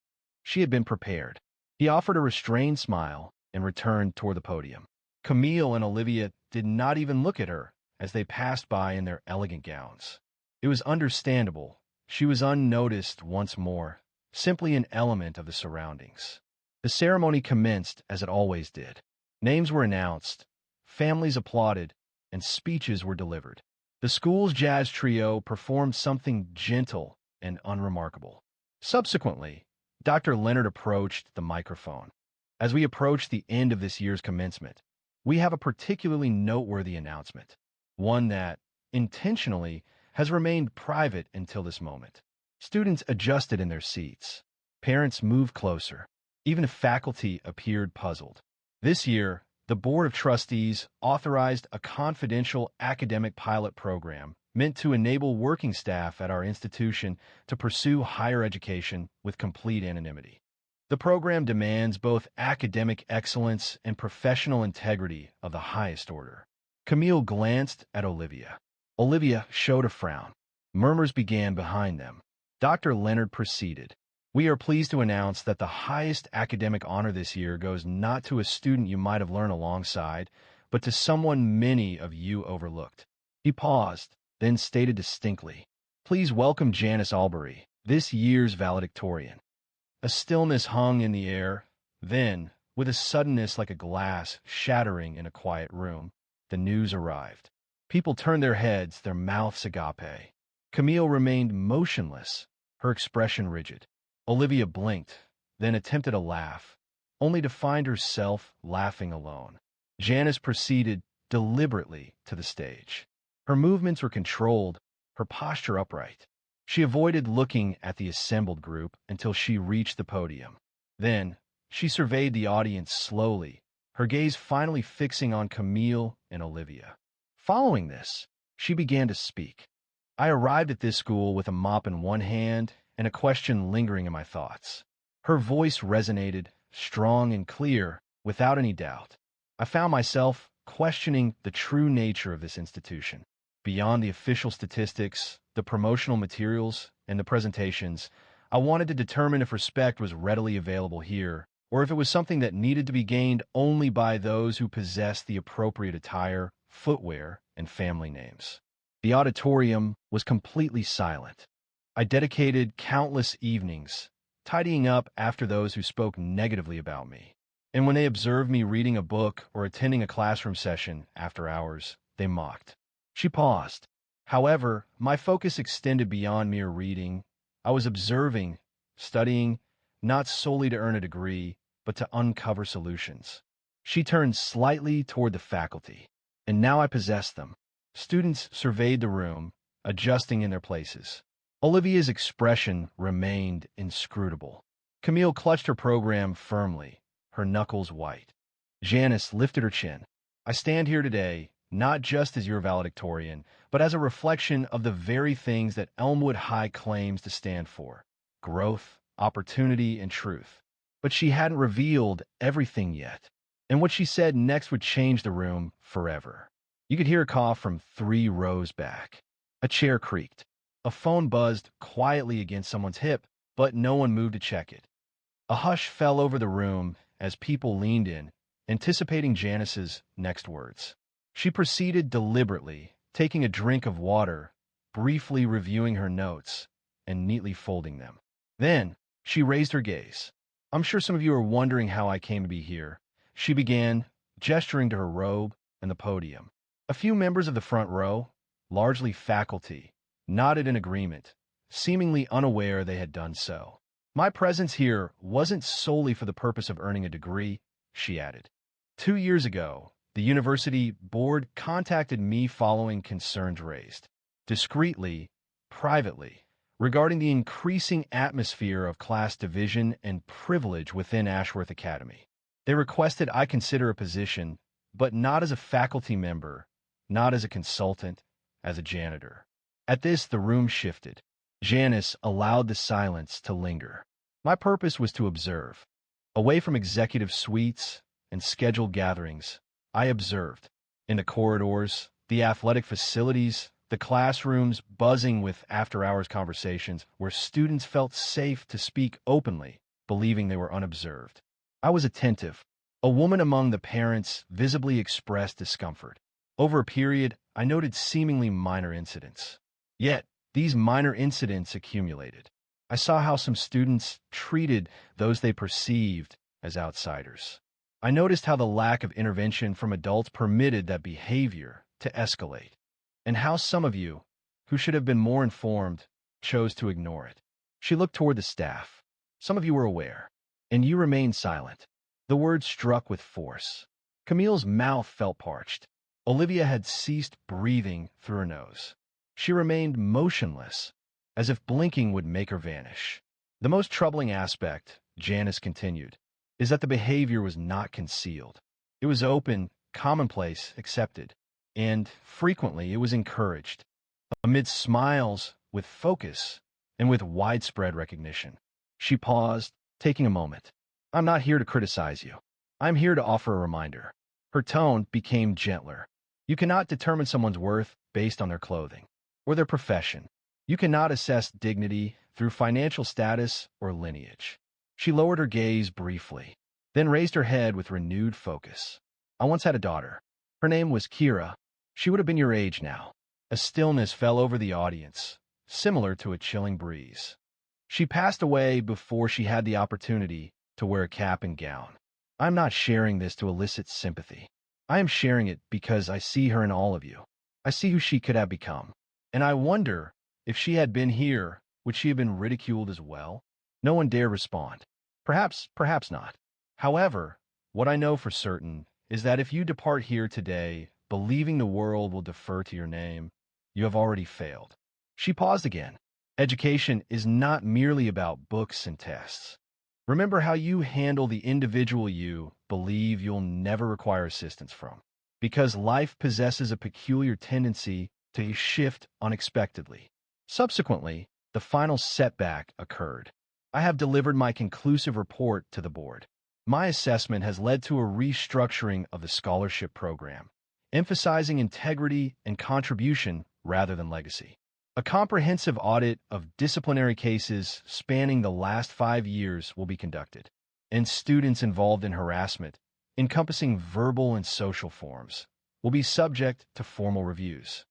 She had been prepared. He offered a restrained smile and returned toward the podium. Camille and Olivia did not even look at her as they passed by in their elegant gowns. It was understandable. She was unnoticed once more, simply an element of the surroundings. The ceremony commenced as it always did. Names were announced, families applauded, and speeches were delivered. The school's jazz trio performed something gentle and unremarkable. Subsequently, Dr. Leonard approached the microphone. "As we approach the end of this year's commencement, we have a particularly noteworthy announcement, one that, intentionally, has remained private until this moment." Students adjusted in their seats. Parents moved closer. Even faculty appeared puzzled. This year, the Board of Trustees authorized a confidential academic pilot program meant to enable working staff at our institution to pursue higher education with complete anonymity. The program demands both academic excellence and professional integrity of the highest order. Camille glanced at Olivia. Olivia showed a frown. Murmurs began behind them. Dr. Leonard proceeded. "We are pleased to announce that the highest academic honor this year goes not to a student you might have learned alongside, but to someone many of you overlooked." He paused, then stated distinctly, "Please welcome Janice Albury, this year's valedictorian." A stillness hung in the air. Then, with a suddenness like a glass shattering in a quiet room, the news arrived. People turned their heads, their mouths agape. Camille remained motionless, her expression rigid. Olivia blinked, then attempted a laugh, only to find herself laughing alone. Janice proceeded, deliberately to the stage. Her movements were controlled, her posture upright. She avoided looking at the assembled group until she reached the podium. Then, she surveyed the audience slowly, her gaze finally fixing on Camille and Olivia. Following this, she began to speak. I arrived at this school with a mop in one hand and a question lingering in my thoughts. Her voice resonated, strong and clear, without any doubt. I found myself questioning the true nature of this institution. Beyond the official statistics, the promotional materials, and the presentations, I wanted to determine if respect was readily available here, or if it was something that needed to be gained only by those who possessed the appropriate attire, footwear, and family names. The auditorium was completely silent. I dedicated countless evenings tidying up after those who spoke negatively about me. And when they observed me reading a book or attending a classroom session after hours, they mocked. She paused. However, my focus extended beyond mere reading. I was observing, studying, not solely to earn a degree, but to uncover solutions. She turned slightly toward the faculty, and now I possessed them. Students surveyed the room, adjusting in their places. Olivia's expression remained inscrutable. Camille clutched her program firmly, her knuckles white. Janice lifted her chin. I stand here today, not just as your valedictorian, but as a reflection of the very things that Elmwood High claims to stand for: growth, opportunity, and truth. But she hadn't revealed everything yet, and what she said next would change the room forever. You could hear a cough from 3 rows back. A chair creaked. A phone buzzed quietly against someone's hip, but no one moved to check it. A hush fell over the room as people leaned in, anticipating Janice's next words. She proceeded deliberately, taking a drink of water, briefly reviewing her notes, and neatly folding them. Then, she raised her gaze. I'm sure some of you are wondering how I came to be here. She began, gesturing to her robe and the podium. A few members of the front row, largely faculty, nodded in agreement, seemingly unaware they had done so. My presence here wasn't solely for the purpose of earning a degree, she added. 2 years ago, the university board contacted me following concerns raised, discreetly, privately, regarding the increasing atmosphere of class division and privilege within Ashworth Academy. They requested I consider a position, but not as a faculty member, not as a consultant, as a janitor. At this, the room shifted. Janice allowed the silence to linger. My purpose was to observe. Away from executive suites and scheduled gatherings, I observed. In the corridors, the athletic facilities, the classrooms buzzing with after-hours conversations where students felt safe to speak openly, believing they were unobserved. I was attentive. A woman among the parents visibly expressed discomfort. Over a period, I noted seemingly minor incidents. Yet, these minor incidents accumulated. I saw how some students treated those they perceived as outsiders. I noticed how the lack of intervention from adults permitted that behavior to escalate, and how some of you, who should have been more informed, chose to ignore it. She looked toward the staff. Some of you were aware, and you remained silent. The words struck with force. Camille's mouth felt parched. Olivia had ceased breathing through her nose. She remained motionless, as if blinking would make her vanish. The most troubling aspect, Janice continued, is that the behavior was not concealed. It was open, commonplace, accepted, and frequently it was encouraged, amid smiles, with focus, and with widespread recognition. She paused, taking a moment. I'm not here to criticize you. I'm here to offer a reminder. Her tone became gentler. You cannot determine someone's worth based on their clothing or their profession. You cannot assess dignity through financial status or lineage. She lowered her gaze briefly, then raised her head with renewed focus. I once had a daughter. Her name was Kira. She would have been your age now. A stillness fell over the audience, similar to a chilling breeze. She passed away before she had the opportunity to wear a cap and gown. I'm not sharing this to elicit sympathy. I am sharing it because I see her in all of you. I see who she could have become. And I wonder, if she had been here, would she have been ridiculed as well? No one dared respond. Perhaps not. However, what I know for certain is that if you depart here today believing the world will defer to your name, you have already failed. She paused again. Education is not merely about books and tests. Remember how you handle the individual you believe you'll never require assistance from. Because life possesses a peculiar tendency to shift unexpectedly. Subsequently, the final setback occurred. I have delivered my conclusive report to the board. My assessment has led to a restructuring of the scholarship program, emphasizing integrity and contribution rather than legacy. A comprehensive audit of disciplinary cases spanning the last 5 years will be conducted, and students involved in harassment, encompassing verbal and social forms, will be subject to formal reviews.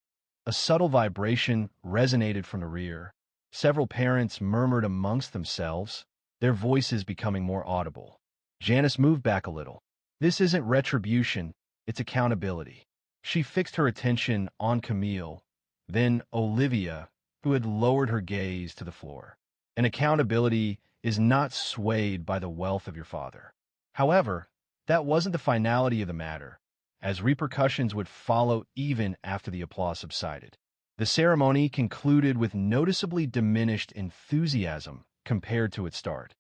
A subtle vibration resonated from the rear. Several parents murmured amongst themselves, their voices becoming more audible. Janice moved back a little. This isn't retribution, it's accountability. She fixed her attention on Camille, then Olivia, who had lowered her gaze to the floor. And accountability is not swayed by the wealth of your father. However, that wasn't the finality of the matter, as repercussions would follow even after the applause subsided. The ceremony concluded with noticeably diminished enthusiasm compared to its start.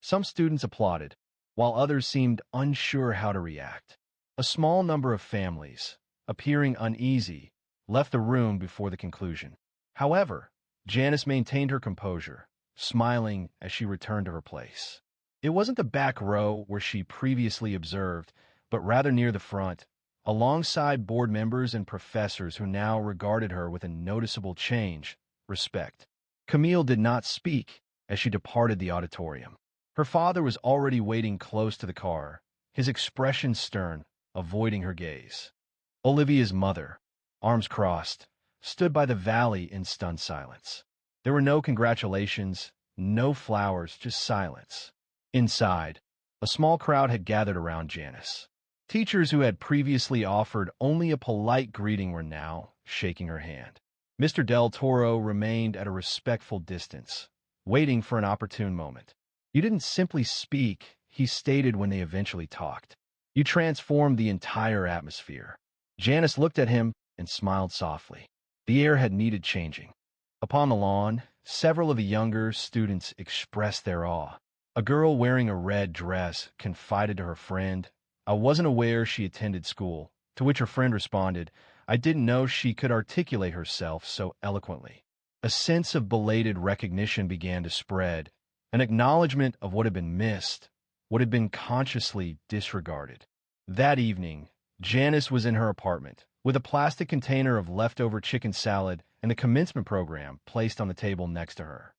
Some students applauded, while others seemed unsure how to react. A small number of families, appearing uneasy, left the room before the conclusion. However, Janice maintained her composure, smiling as she returned to her place. It wasn't the back row where she previously observed, but rather near the front, alongside board members and professors who now regarded her with a noticeable change, respect. Camille did not speak as she departed the auditorium. Her father was already waiting close to the car, his expression stern, avoiding her gaze. Olivia's mother, arms crossed, stood by the valley in stunned silence. There were no congratulations, no flowers, just silence. Inside, a small crowd had gathered around Janice. Teachers who had previously offered only a polite greeting were now shaking her hand. Mr. Del Toro remained at a respectful distance, waiting for an opportune moment. You didn't simply speak, he stated when they eventually talked. You transformed the entire atmosphere. Janice looked at him and smiled softly. The air had needed changing. Upon the lawn, several of the younger students expressed their awe. A girl wearing a red dress confided to her friend, "I wasn't aware she attended school," to which her friend responded, "I didn't know she could articulate herself so eloquently." A sense of belated recognition began to spread, an acknowledgement of what had been missed, what had been consciously disregarded. That evening, Janice was in her apartment, with a plastic container of leftover chicken salad and the commencement program placed on the table next to her.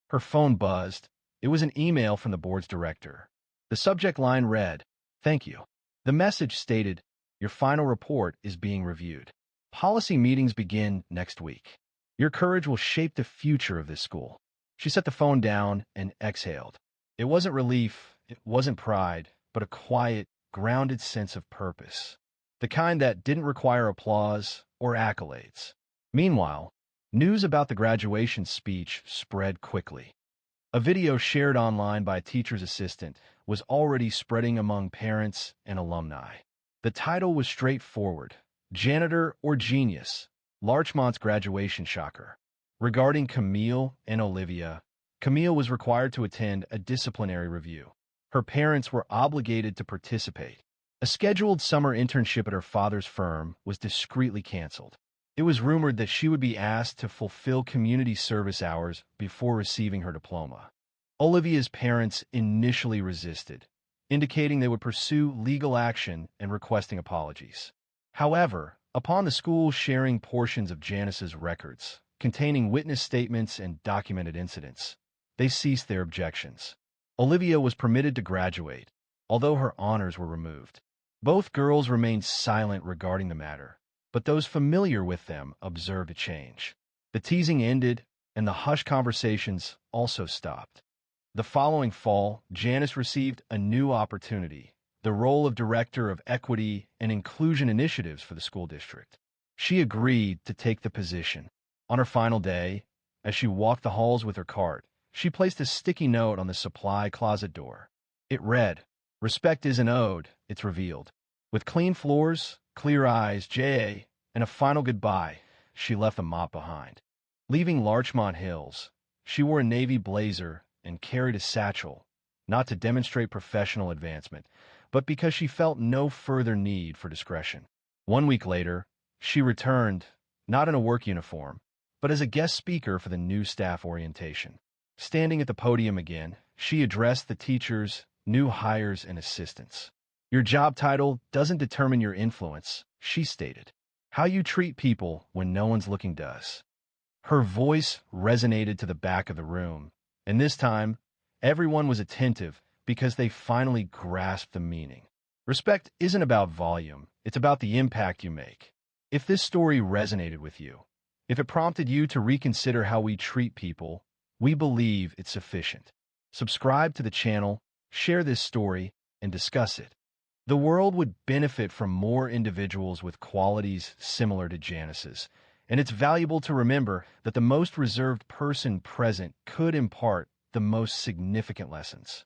Her phone buzzed. It was an email from the board's director. The subject line read, "Thank you." The message stated, "Your final report is being reviewed. Policy meetings begin next week. Your courage will shape the future of this school." She set the phone down and exhaled. It wasn't relief, it wasn't pride, but a quiet, grounded sense of purpose. The kind that didn't require applause or accolades. Meanwhile, news about the graduation speech spread quickly. A video shared online by a teacher's assistant was already spreading among parents and alumni. The title was straightforward, "Janitor or Genius? Larchmont's Graduation Shocker." Regarding Camille and Olivia, Camille was required to attend a disciplinary review. Her parents were obligated to participate. A scheduled summer internship at her father's firm was discreetly canceled. It was rumored that she would be asked to fulfill community service hours before receiving her diploma. Olivia's parents initially resisted, indicating they would pursue legal action and requesting apologies. However, upon the school sharing portions of Janice's records, containing witness statements and documented incidents, they ceased their objections. Olivia was permitted to graduate, although her honors were removed. Both girls remained silent regarding the matter, but those familiar with them observed a change. The teasing ended, and the hushed conversations also stopped. The following fall, Janice received a new opportunity, the role of Director of Equity and Inclusion Initiatives for the school district. She agreed to take the position. On her final day, as she walked the halls with her cart, she placed a sticky note on the supply closet door. It read, "Respect isn't owed, it's revealed." With clean floors, clear eyes, J.A., and a final goodbye, she left the mop behind. Leaving Larchmont Hills, she wore a navy blazer and carried a satchel, not to demonstrate professional advancement, but because she felt no further need for discretion. 1 week later, she returned, not in a work uniform, but as a guest speaker for the new staff orientation. Standing at the podium again, she addressed the teachers, new hires, and assistants. Your job title doesn't determine your influence, she stated. How you treat people when no one's looking does. Her voice resonated to the back of the room, and this time, everyone was attentive because they finally grasped the meaning. Respect isn't about volume, it's about the impact you make. If this story resonated with you, if it prompted you to reconsider how we treat people, we believe it's sufficient. Subscribe to the channel, share this story, and discuss it. The world would benefit from more individuals with qualities similar to Janice's, and it's valuable to remember that the most reserved person present could impart the most significant lessons.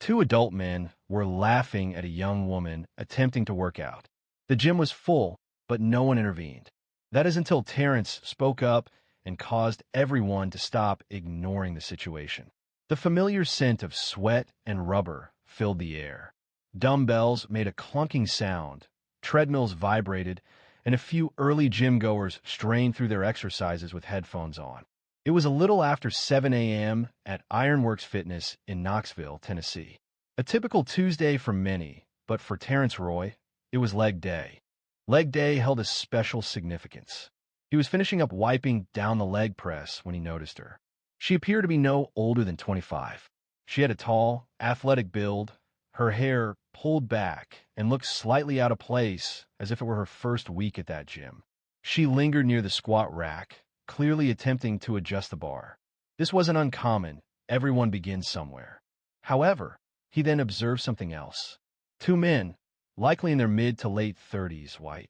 2 adult men were laughing at a young woman attempting to work out. The gym was full, but no one intervened. That is until Terrence spoke up and caused everyone to stop ignoring the situation. The familiar scent of sweat and rubber filled the air. Dumbbells made a clunking sound, treadmills vibrated, and a few early gym-goers strained through their exercises with headphones on. It was a little after 7 a.m. at Ironworks Fitness in Knoxville, Tennessee. A typical Tuesday for many, but for Terrence Roy, it was leg day. Leg day held a special significance. He was finishing up wiping down the leg press when he noticed her. She appeared to be no older than 25. She had a tall, athletic build, her hair pulled back and looked slightly out of place as if it were her first week at that gym. She lingered near the squat rack, clearly attempting to adjust the bar. This wasn't uncommon. Everyone begins somewhere. However, he then observed something else. 2 men, likely in their mid to late 30s, white,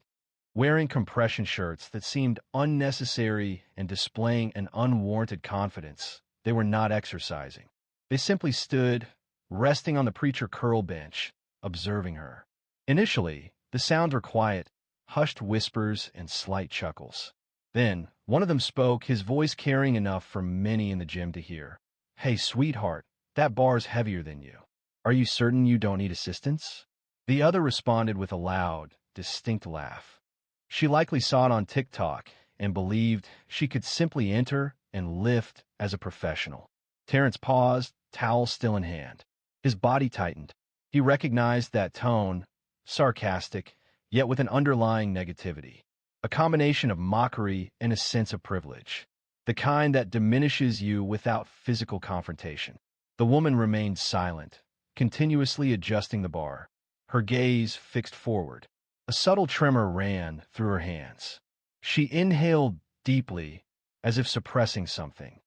wearing compression shirts that seemed unnecessary and displaying an unwarranted confidence. They were not exercising. They simply stood, resting on the preacher curl bench, observing her. Initially, the sounds were quiet, hushed whispers and slight chuckles. Then, one of them spoke, his voice carrying enough for many in the gym to hear. Hey, sweetheart, that bar's heavier than you. Are you certain you don't need assistance? The other responded with a loud, distinct laugh. She likely saw it on TikTok and believed she could simply enter and lift as a professional. Terrence paused, towel still in hand. His body tightened. He recognized that tone, sarcastic, yet with an underlying negativity. A combination of mockery and a sense of privilege. The kind that diminishes you without physical confrontation. The woman remained silent, continuously adjusting the bar, her gaze fixed forward. A subtle tremor ran through her hands. She inhaled deeply, as if suppressing something.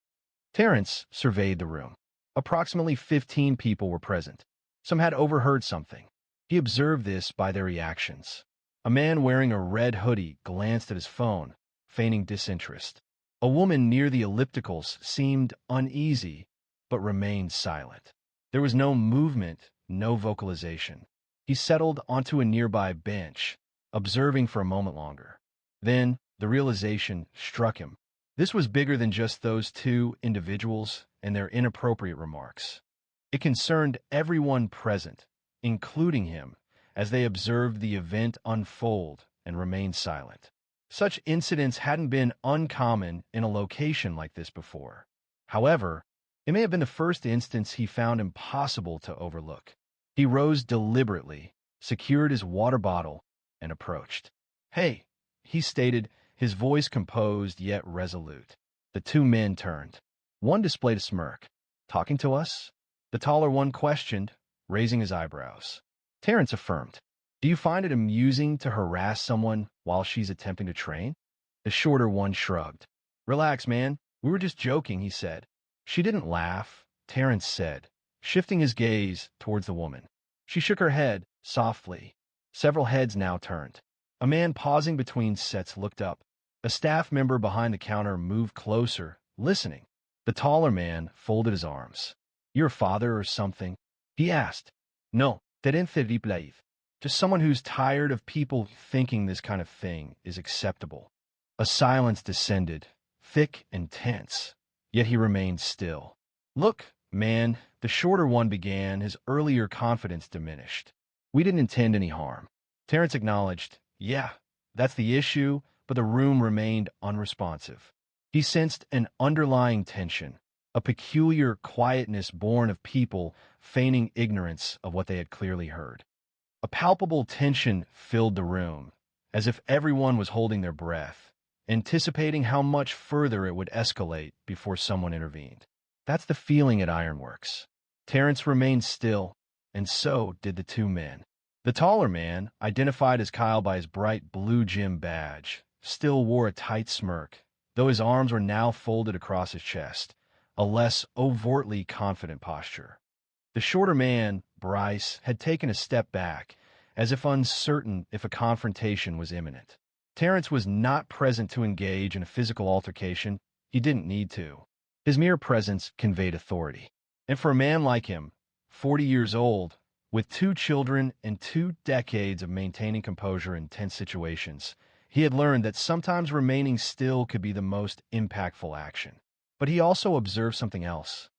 Terrence surveyed the room. Approximately 15 people were present. Some had overheard something. He observed this by their reactions. A man wearing a red hoodie glanced at his phone, feigning disinterest. A woman near the ellipticals seemed uneasy, but remained silent. There was no movement, no vocalization. He settled onto a nearby bench, observing for a moment longer. Then, the realization struck him. This was bigger than just those 2 individuals and their inappropriate remarks. It concerned everyone present, including him, as they observed the event unfold and remained silent. Such incidents hadn't been uncommon in a location like this before. However, it may have been the first instance he found impossible to overlook. He rose deliberately, secured his water bottle, and approached. Hey, he stated, his voice composed yet resolute. The 2 men turned. One displayed a smirk. Talking to us? The taller one questioned, raising his eyebrows. Terrence affirmed. Do you find it amusing to harass someone while she's attempting to train? The shorter one shrugged. Relax, man. We were just joking, he said. She didn't laugh, Terrence said, shifting his gaze towards the woman. She shook her head, softly. Several heads now turned. A man pausing between sets looked up. A staff member behind the counter moved closer, listening. The taller man folded his arms. Your father or something? He asked. No, te didn't. Just someone who's tired of people thinking this kind of thing is acceptable. A silence descended, thick and tense, yet he remained still. Look, man, the shorter one began, his earlier confidence diminished. We didn't intend any harm. Terrence acknowledged, yeah, that's the issue, but the room remained unresponsive. He sensed an underlying tension, a peculiar quietness born of people feigning ignorance of what they had clearly heard. A palpable tension filled the room, as if everyone was holding their breath, anticipating how much further it would escalate before someone intervened. That's the feeling at Ironworks. Terrence remained still, and so did the two men. The taller man, identified as Kyle by his bright blue gym badge, still wore a tight smirk, though his arms were now folded across his chest, a less overtly confident posture. The shorter man, Bryce, had taken a step back, as if uncertain if a confrontation was imminent. Terrence was not present to engage in a physical altercation. He didn't need to. His mere presence conveyed authority. And for a man like him, 40 years old, with 2 children and 2 decades of maintaining composure in tense situations, he had learned that sometimes remaining still could be the most impactful action. But he also observed something else.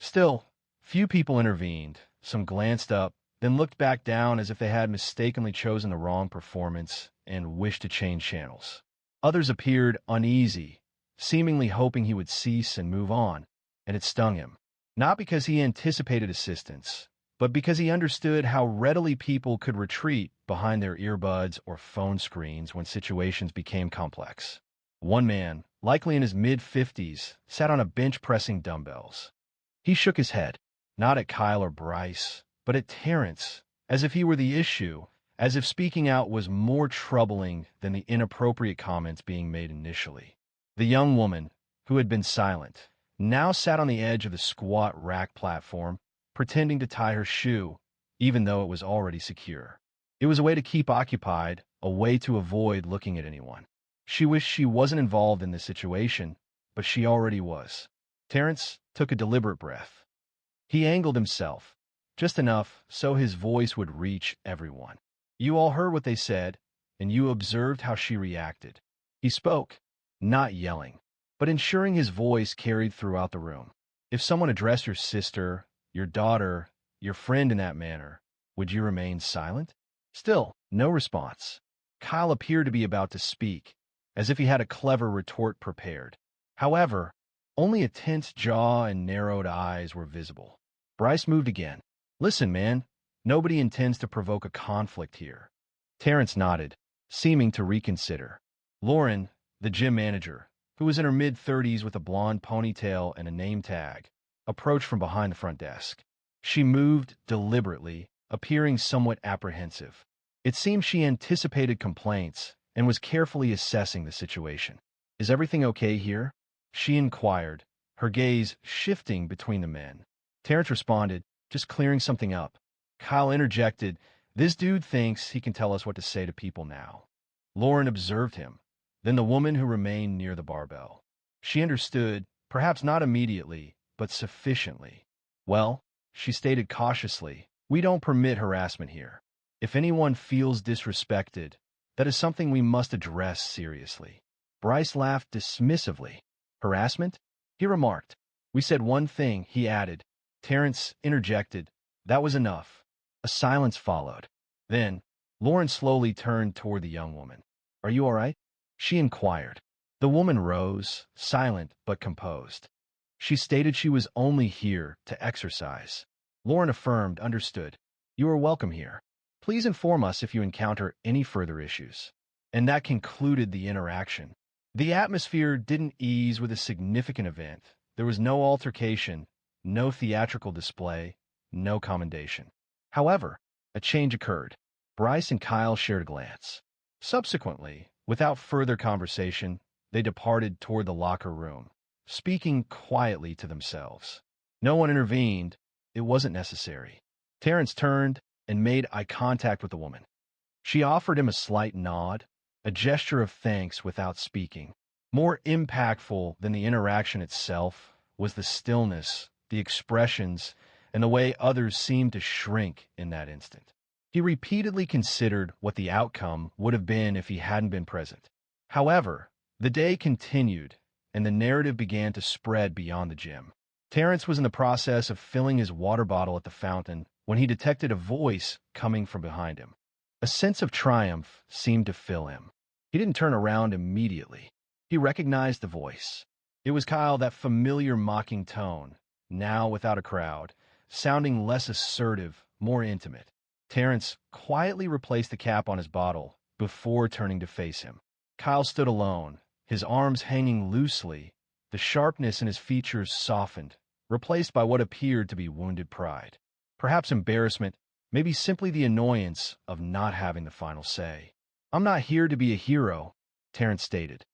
Still, few people intervened. Some glanced up, then looked back down as if they had mistakenly chosen the wrong performance and wished to change channels. Others appeared uneasy, seemingly hoping he would cease and move on, and it stung him. Not because he anticipated assistance, but because he understood how readily people could retreat behind their earbuds or phone screens when situations became complex. One man, likely in his mid-50s, sat on a bench pressing dumbbells. He shook his head, not at Kyle or Bryce, but at Terrence, as if he were the issue, as if speaking out was more troubling than the inappropriate comments being made initially. The young woman, who had been silent, now sat on the edge of the squat rack platform, pretending to tie her shoe, even though it was already secure. It was a way to keep occupied, a way to avoid looking at anyone. She wished she wasn't involved in this situation, but she already was. Terrence took a deliberate breath. He angled himself, just enough so his voice would reach everyone. You all heard what they said, and you observed how she reacted. He spoke, not yelling, but ensuring his voice carried throughout the room. If someone addressed your sister, your daughter, your friend in that manner, would you remain silent? Still, no response. Kyle appeared to be about to speak, as if he had a clever retort prepared. However, only a tense jaw and narrowed eyes were visible. Bryce moved again. Listen, man, nobody intends to provoke a conflict here. Terrence nodded, seeming to reconsider. Lauren, the gym manager, who was in her mid-30s with a blonde ponytail and a name tag, approached from behind the front desk. She moved deliberately, appearing somewhat apprehensive. It seemed she anticipated complaints and was carefully assessing the situation. Is everything okay here? She inquired, her gaze shifting between the men. Terrence responded, just clearing something up. Kyle interjected, this dude thinks he can tell us what to say to people now. Lauren observed him, then the woman who remained near the barbell. She understood, perhaps not immediately, but sufficiently. Well, she stated cautiously, we don't permit harassment here. If anyone feels disrespected, that is something we must address seriously. Bryce laughed dismissively. Harassment? He remarked. We said one thing, he added. Terrence interjected. That was enough. A silence followed. Then, Lauren slowly turned toward the young woman. Are you all right? She inquired. The woman rose, silent but composed. She stated she was only here to exercise. Lauren affirmed, understood. You are welcome here. Please inform us if you encounter any further issues. And that concluded the interaction. The atmosphere didn't ease with a significant event. There was no altercation, no theatrical display, no commendation. However, a change occurred. Bryce and Kyle shared a glance. Subsequently, without further conversation, they departed toward the locker room, speaking quietly to themselves. No one intervened. It wasn't necessary. Terrence turned and made eye contact with the woman. She offered him a slight nod, a gesture of thanks without speaking. More impactful than the interaction itself was the stillness, the expressions, and the way others seemed to shrink in that instant. He repeatedly considered what the outcome would have been if he hadn't been present. However, the day continued, and the narrative began to spread beyond the gym. Terrence was in the process of filling his water bottle at the fountain when he detected a voice coming from behind him. A sense of triumph seemed to fill him. He didn't turn around immediately. He recognized the voice. It was Kyle, that familiar mocking tone, now without a crowd, sounding less assertive, more intimate. Terrence quietly replaced the cap on his bottle before turning to face him. Kyle stood alone, his arms hanging loosely, the sharpness in his features softened, replaced by what appeared to be wounded pride. Perhaps embarrassment, maybe simply the annoyance of not having the final say. "I'm not here to be a hero," Terrence stated.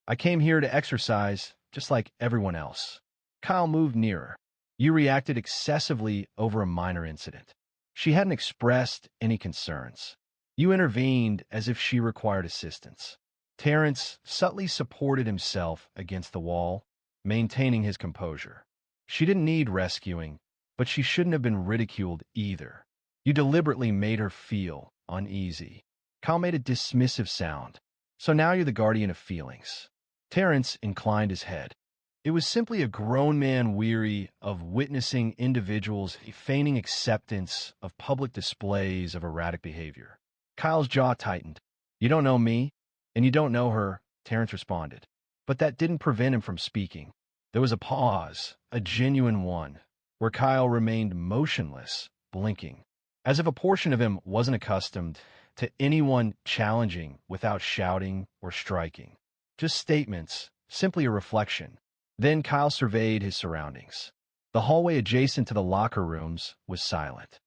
"I came here to exercise, just like everyone else." Kyle moved nearer. "You reacted excessively over a minor incident." She hadn't expressed any concerns. "You intervened as if she required assistance." Terrence subtly supported himself against the wall, maintaining his composure. "She didn't need rescuing, but she shouldn't have been ridiculed either. You deliberately made her feel uneasy." Kyle made a dismissive sound. "So now you're the guardian of feelings." Terrence inclined his head. It was simply a grown man weary of witnessing individuals feigning acceptance of public displays of erratic behavior. Kyle's jaw tightened. "You don't know me, and you don't know her," Terrence responded. But that didn't prevent him from speaking. There was a pause, a genuine one, where Kyle remained motionless, blinking, as if a portion of him wasn't accustomed to anyone challenging without shouting or striking. Just statements, simply a reflection. Then Kyle surveyed his surroundings. The hallway adjacent to the locker rooms was silent.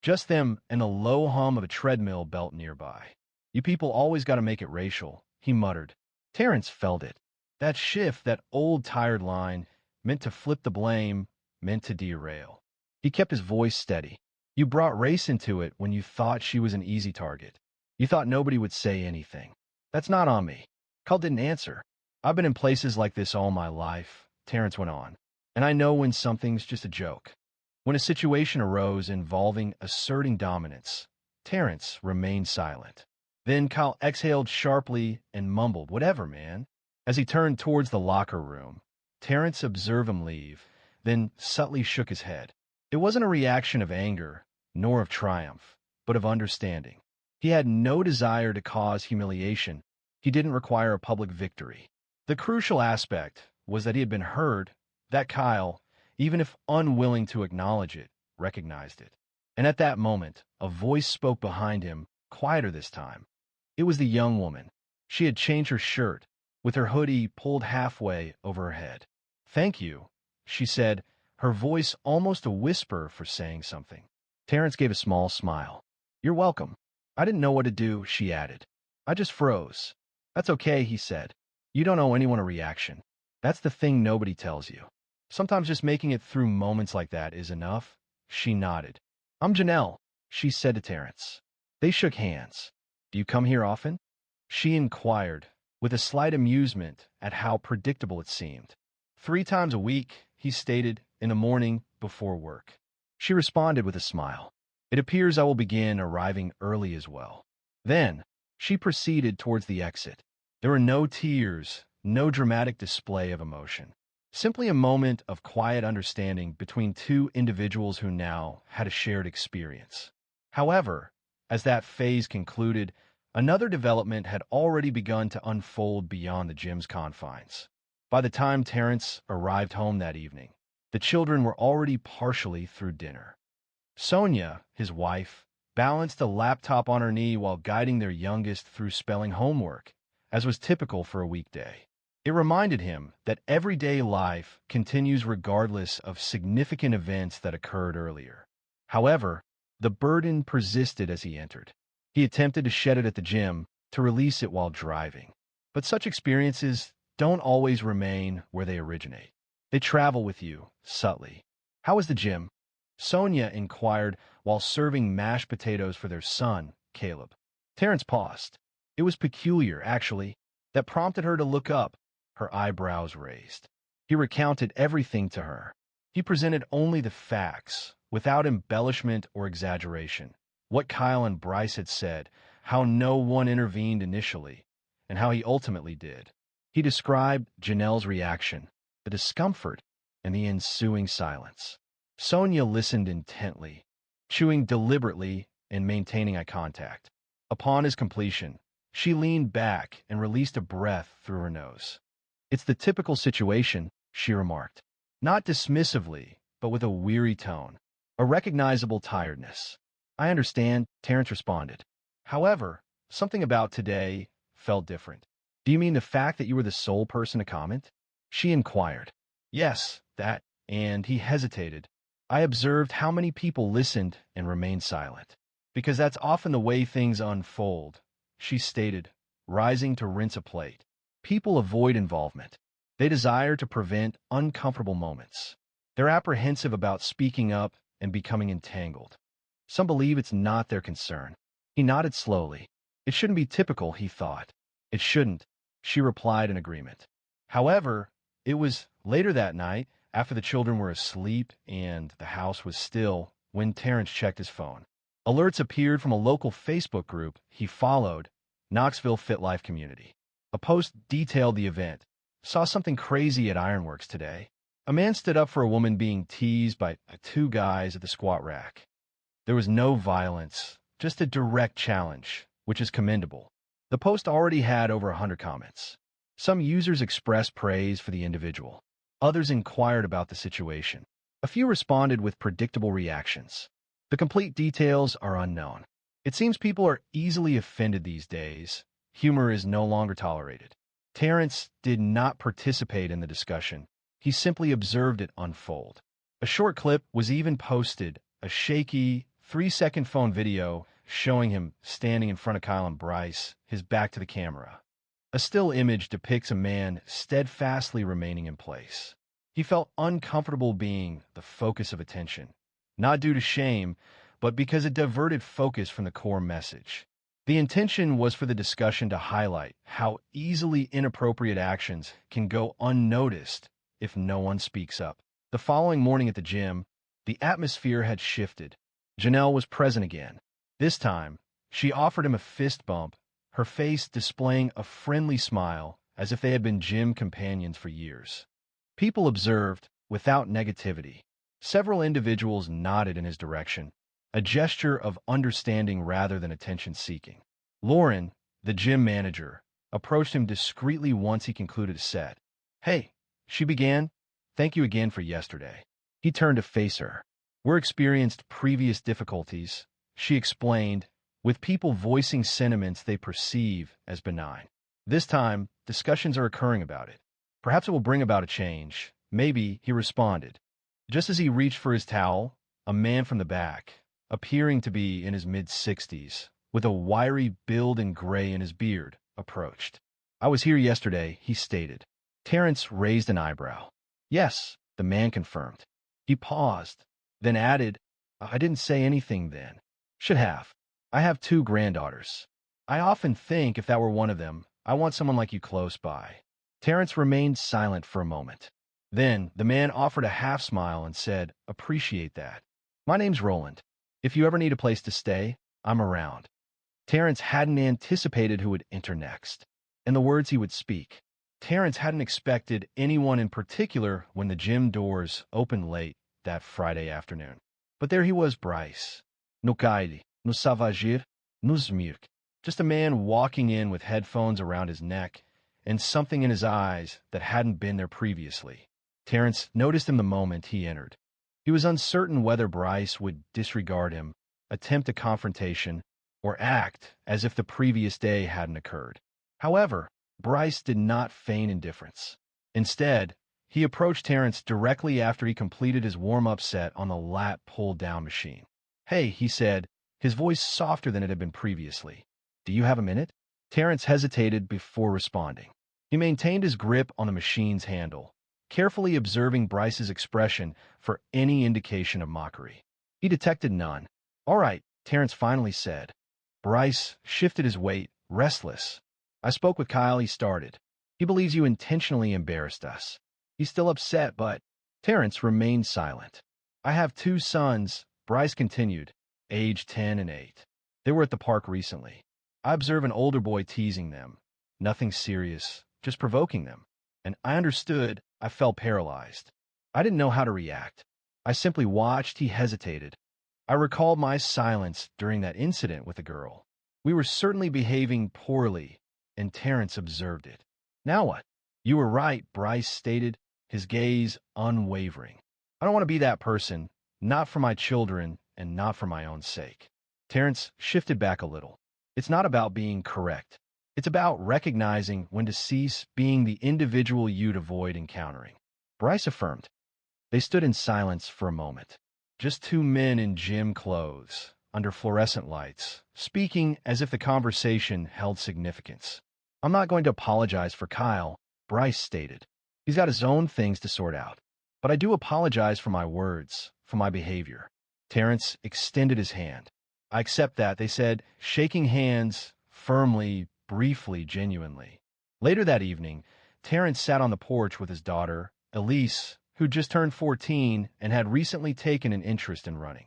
Just them and the low hum of a treadmill belt nearby. "You people always got to make it racial," he muttered. Terrence felt it. That shift, that old tired line, meant to flip the blame, meant to derail. He kept his voice steady. "You brought race into it when you thought she was an easy target. You thought nobody would say anything. That's not on me." Kyle didn't answer. "I've been in places like this all my life," Terrence went on, "and I know when something's just a joke." When a situation arose involving asserting dominance, Terrence remained silent. Then Kyle exhaled sharply and mumbled, "Whatever, man." As he turned towards the locker room, Terrence observed him leave, then subtly shook his head. It wasn't a reaction of anger, nor of triumph, but of understanding. He had no desire to cause humiliation. He didn't require a public victory. The crucial aspect was that he had been heard, that Kyle, even if unwilling to acknowledge it, recognized it. And at that moment, a voice spoke behind him, quieter this time. It was the young woman. She had changed her shirt, with her hoodie pulled halfway over her head. "Thank you," she said, her voice almost a whisper for saying something. Terrence gave a small smile. "You're welcome. I didn't know what to do," she added. "I just froze." "That's okay," he said. "You don't owe anyone a reaction. That's the thing nobody tells you. Sometimes just making it through moments like that is enough." She nodded. "I'm Janelle," she said to Terrence. They shook hands. "Do you come here often?" she inquired, with a slight amusement at how predictable it seemed. "3 times a week," he stated, "in the morning before work." She responded with a smile. "It appears I will begin arriving early as well." Then, she proceeded towards the exit. There were no tears, no dramatic display of emotion. Simply a moment of quiet understanding between two individuals who now had a shared experience. However, as that phase concluded, another development had already begun to unfold beyond the gym's confines. By the time Terrence arrived home that evening, the children were already partially through dinner. Sonia, his wife, balanced a laptop on her knee while guiding their youngest through spelling homework, as was typical for a weekday. It reminded him that everyday life continues regardless of significant events that occurred earlier. However, the burden persisted as he entered. He attempted to shed it at the gym, to release it while driving. But such experiences don't always remain where they originate. They travel with you, subtly. "How was the gym?" Sonia inquired while serving mashed potatoes for their son, Caleb. Terrence paused. It was peculiar, actually, that prompted her to look up, her eyebrows raised. He recounted everything to her. He presented only the facts, without embellishment or exaggeration, what Kyle and Bryce had said, how no one intervened initially, and how he ultimately did. He described Janelle's reaction, the discomfort, and the ensuing silence. Sonia listened intently, chewing deliberately and maintaining eye contact. Upon his completion, she leaned back and released a breath through her nose. "It's the typical situation," she remarked, not dismissively, but with a weary tone, a recognizable tiredness. "I understand," Terrence responded. However, something about today felt different. "Do you mean the fact that you were the sole person to comment?" she inquired. "Yes, that," and he hesitated. "I observed how many people listened and remained silent. Because that's often the way things unfold," she stated, rising to rinse a plate. "People avoid involvement. They desire to prevent uncomfortable moments. They're apprehensive about speaking up and becoming entangled. Some believe it's not their concern." He nodded slowly. "It shouldn't be typical," he thought. "It shouldn't," she replied in agreement. However, it was later that night, after the children were asleep and the house was still, when Terrence checked his phone. Alerts appeared from a local Facebook group he followed, Knoxville Fit Life Community. A post detailed the event. "Saw something crazy at Ironworks today. A man stood up for a woman being teased by two guys at the squat rack. There was no violence, just a direct challenge, which is commendable." The post already had over 100 comments. Some users expressed praise for the individual. Others inquired about the situation. A few responded with predictable reactions. The complete details are unknown. It seems people are easily offended these days. Humor is no longer tolerated. Terrence did not participate in the discussion. He simply observed it unfold. A short clip was even posted, a shaky, 3-second phone video showing him standing in front of Kyle and Bryce, his back to the camera. A still image depicts a man steadfastly remaining in place. He felt uncomfortable being the focus of attention, not due to shame, but because it diverted focus from the core message. The intention was for the discussion to highlight how easily inappropriate actions can go unnoticed if no one speaks up. The following morning at the gym, the atmosphere had shifted. Janelle was present again. This time, she offered him a fist bump, her face displaying a friendly smile as if they had been gym companions for years. People observed, without negativity. Several individuals nodded in his direction, a gesture of understanding rather than attention-seeking. Lauren, the gym manager, approached him discreetly once he concluded a set. "Hey," she began, "thank you again for yesterday." He turned to face her. "We're experienced previous difficulties," she explained, "with people voicing sentiments they perceive as benign. This time, discussions are occurring about it. Perhaps it will bring about a change. Maybe," he responded. Just as he reached for his towel, a man from the back, appearing to be in his mid-60s, with a wiry build and gray in his beard, approached. "I was here yesterday," he stated. Terrence raised an eyebrow. "Yes," the man confirmed. He paused, then added, "I didn't say anything then. Should have. I have 2 granddaughters. I often think if that were one of them, I want someone like you close by." Terrence remained silent for a moment. Then the man offered a half smile and said, "Appreciate that. My name's Roland. If you ever need a place to stay, I'm around." Terrence hadn't anticipated who would enter next, and the words he would speak. Terrence hadn't expected anyone in particular when the gym doors opened late that Friday afternoon. But there he was, Bryce. No caide, no savagir, no smirk. Just a man walking in with headphones around his neck and something in his eyes that hadn't been there previously. Terrence noticed him the moment he entered. He was uncertain whether Bryce would disregard him, attempt a confrontation, or act as if the previous day hadn't occurred. However, Bryce did not feign indifference. Instead, he approached Terrence directly after he completed his warm-up set on the lat pull-down machine. "Hey," he said, his voice softer than it had been previously. "Do you have a minute?" Terrence hesitated before responding. He maintained his grip on the machine's handle, carefully observing Bryce's expression for any indication of mockery. He detected none. "All right," Terrence finally said. Bryce shifted his weight, restless. "I spoke with Kyle," he started. "He believes you intentionally embarrassed us. He's still upset, but—" Terrence remained silent. "I have 2 sons," Bryce continued, aged 10 and 8. They were at the park recently. I observe an older boy teasing them. Nothing serious, just provoking them. And I understood. I felt paralyzed. I didn't know how to react. I simply watched. He hesitated. I recalled my silence during that incident with the girl. We were certainly behaving poorly, and Terrence observed it. Now what? You were right, Bryce stated, his gaze unwavering. I don't want to be that person, not for my children and not for my own sake. Terrence shifted back a little. It's not about being correct. It's about recognizing when to cease being the individual you'd avoid encountering. Bryce affirmed. They stood in silence for a moment. Just two men in gym clothes, under fluorescent lights, speaking as if the conversation held significance. I'm not going to apologize for Kyle, Bryce stated. He's got his own things to sort out. But I do apologize for my words, for my behavior. Terrence extended his hand. I accept that, they said, shaking hands firmly, briefly, genuinely. Later that evening, Terrence sat on the porch with his daughter, Elise, who just turned 14 and had recently taken an interest in running.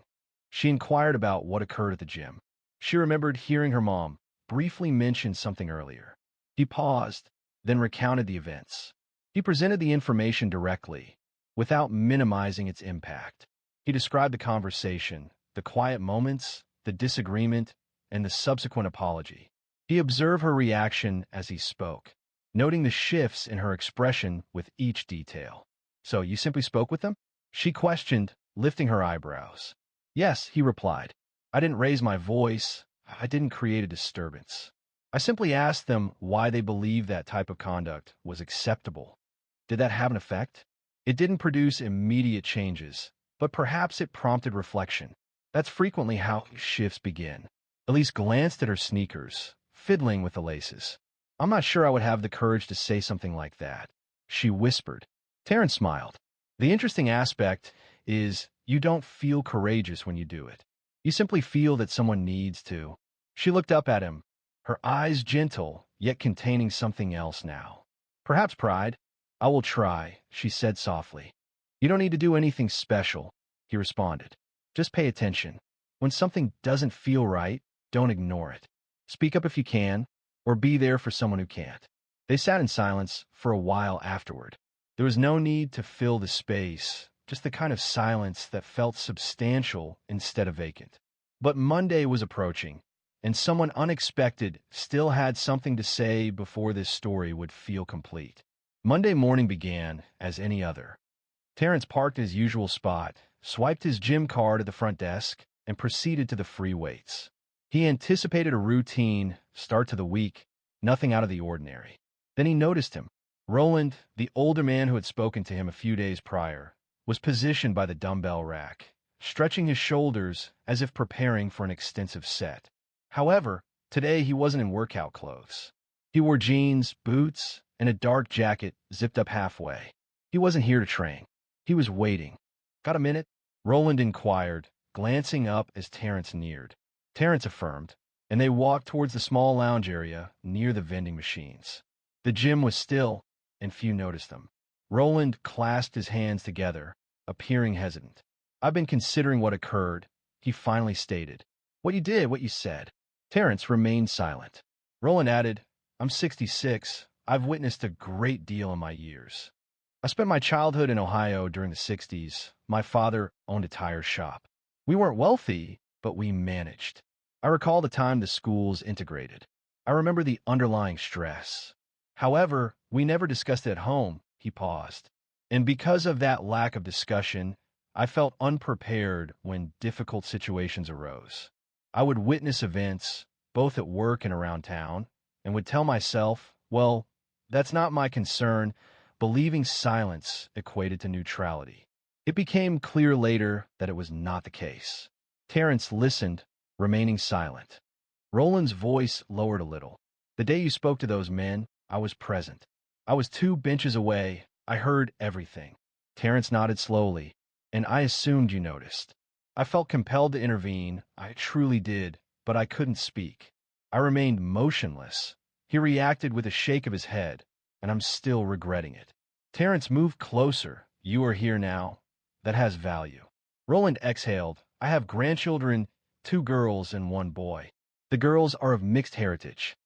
She inquired about what occurred at the gym. She remembered hearing her mom briefly mention something earlier. He paused, then recounted the events. He presented the information directly, without minimizing its impact. He described the conversation, the quiet moments, the disagreement, and the subsequent apology. He observed her reaction as he spoke, noting the shifts in her expression with each detail. So you simply spoke with them? She questioned, lifting her eyebrows. Yes, he replied. I didn't raise my voice. I didn't create a disturbance. I simply asked them why they believed that type of conduct was acceptable. Did that have an effect? It didn't produce immediate changes, but perhaps it prompted reflection. That's frequently how shifts begin. Elise glanced at her sneakers, fiddling with the laces. I'm not sure I would have the courage to say something like that, she whispered. Terrence smiled. The interesting aspect is you don't feel courageous when you do it. You simply feel that someone needs to. She looked up at him, her eyes gentle, yet containing something else now. Perhaps pride. I will try, she said softly. You don't need to do anything special, he responded. Just pay attention. When something doesn't feel right, don't ignore it. Speak up if you can, or be there for someone who can't. They sat in silence for a while afterward. There was no need to fill the space, just the kind of silence that felt substantial instead of vacant. But Monday was approaching, and someone unexpected still had something to say before this story would feel complete. Monday morning began as any other. Terrence parked his usual spot, swiped his gym card at the front desk, and proceeded to the free weights. He anticipated a routine start to the week, nothing out of the ordinary. Then he noticed him. Roland, the older man who had spoken to him a few days prior, was positioned by the dumbbell rack, stretching his shoulders as if preparing for an extensive set. However, today he wasn't in workout clothes. He wore jeans, boots, and a dark jacket zipped up halfway. He wasn't here to train. He was waiting. Got a minute? Roland inquired, glancing up as Terrence neared. Terrence affirmed, and they walked towards the small lounge area near the vending machines. The gym was still, and few noticed them. Roland clasped his hands together, appearing hesitant. I've been considering what occurred, he finally stated. What you did, what you said. Terrence remained silent. Roland added, I'm 66. I've witnessed a great deal in my years. I spent my childhood in Ohio during the 60s. My father owned a tire shop. We weren't wealthy, but we managed. I recall the time the schools integrated. I remember the underlying stress. However, we never discussed it at home, he paused. And because of that lack of discussion, I felt unprepared when difficult situations arose. I would witness events, both at work and around town, and would tell myself, well, that's not my concern, believing silence equated to neutrality. It became clear later that it was not the case. Terrence listened, remaining silent. Roland's voice lowered a little. The day you spoke to those men, I was present. I was 2 benches away. I heard everything. Terrence nodded slowly, and I assumed you noticed. I felt compelled to intervene. I truly did, but I couldn't speak. I remained motionless. He reacted with a shake of his head, and I'm still regretting it. Terrence moved closer. You are here now. That has value. Roland exhaled. I have grandchildren 2 girls and 1 boy. The girls are of mixed heritage.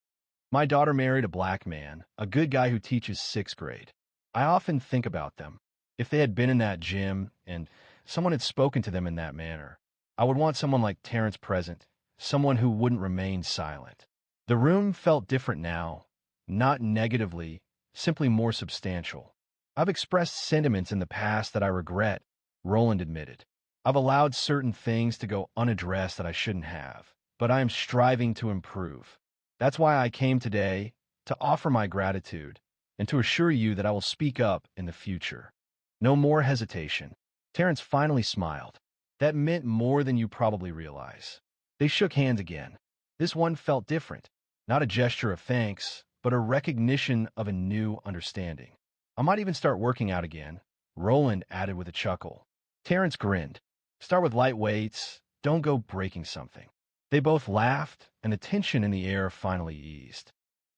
My daughter married a black man, a good guy who teaches 6th grade. I often think about them. If they had been in that gym and someone had spoken to them in that manner, I would want someone like Terrence present, someone who wouldn't remain silent. The room felt different now, not negatively, simply more substantial. I've expressed sentiments in the past that I regret, Roland admitted. I've allowed certain things to go unaddressed that I shouldn't have, but I am striving to improve. That's why I came today, to offer my gratitude, and to assure you that I will speak up in the future. No more hesitation. Terrence finally smiled. That meant more than you probably realize. They shook hands again. This one felt different. Not a gesture of thanks, but a recognition of a new understanding. I might even start working out again, Roland added with a chuckle. Terrence grinned. Start with light weights. Don't go breaking something. They both laughed, and the tension in the air finally eased.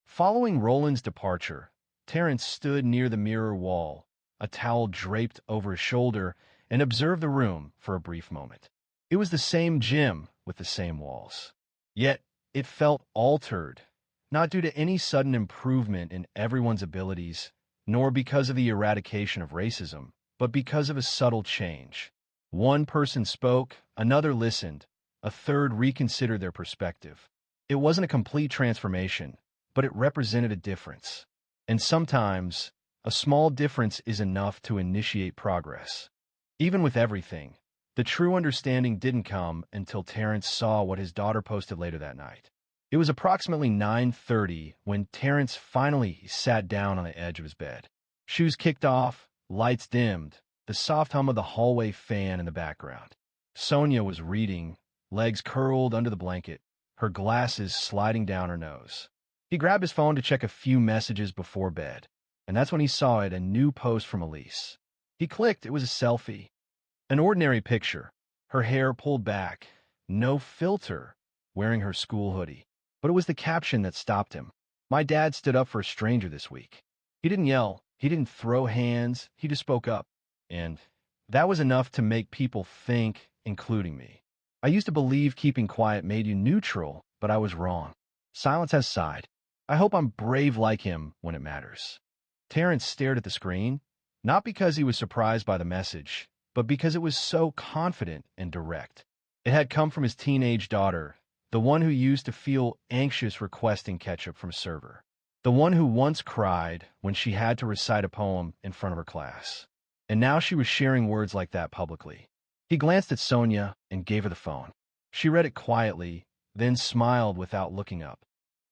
Following Roland's departure, Terrence stood near the mirror wall, a towel draped over his shoulder, and observed the room for a brief moment. It was the same gym with the same walls. Yet, it felt altered, not due to any sudden improvement in everyone's abilities, nor because of the eradication of racism, but because of a subtle change. One person spoke, another listened, a third reconsidered their perspective. It wasn't a complete transformation, but it represented a difference. And sometimes, a small difference is enough to initiate progress. Even with everything, the true understanding didn't come until Terrence saw what his daughter posted later that night. It was approximately 9:30 when Terrence finally sat down on the edge of his bed. Shoes kicked off, lights dimmed, the soft hum of the hallway fan in the background. Sonia was reading, legs curled under the blanket, her glasses sliding down her nose. He grabbed his phone to check a few messages before bed, and that's when he saw it, a new post from Elise. He clicked. It was a selfie. An ordinary picture, her hair pulled back, no filter, wearing her school hoodie. But it was the caption that stopped him. My dad stood up for a stranger this week. He didn't yell, he didn't throw hands, he just spoke up. And that was enough to make people think, including me. I used to believe keeping quiet made you neutral, but I was wrong. Silence has side. I hope I'm brave like him when it matters. Terrence stared at the screen, not because he was surprised by the message, but because it was so confident and direct. It had come from his teenage daughter, the one who used to feel anxious requesting ketchup from a server, the one who once cried when she had to recite a poem in front of her class. And now she was sharing words like that publicly. He glanced at Sonia and gave her the phone. She read it quietly, then smiled without looking up.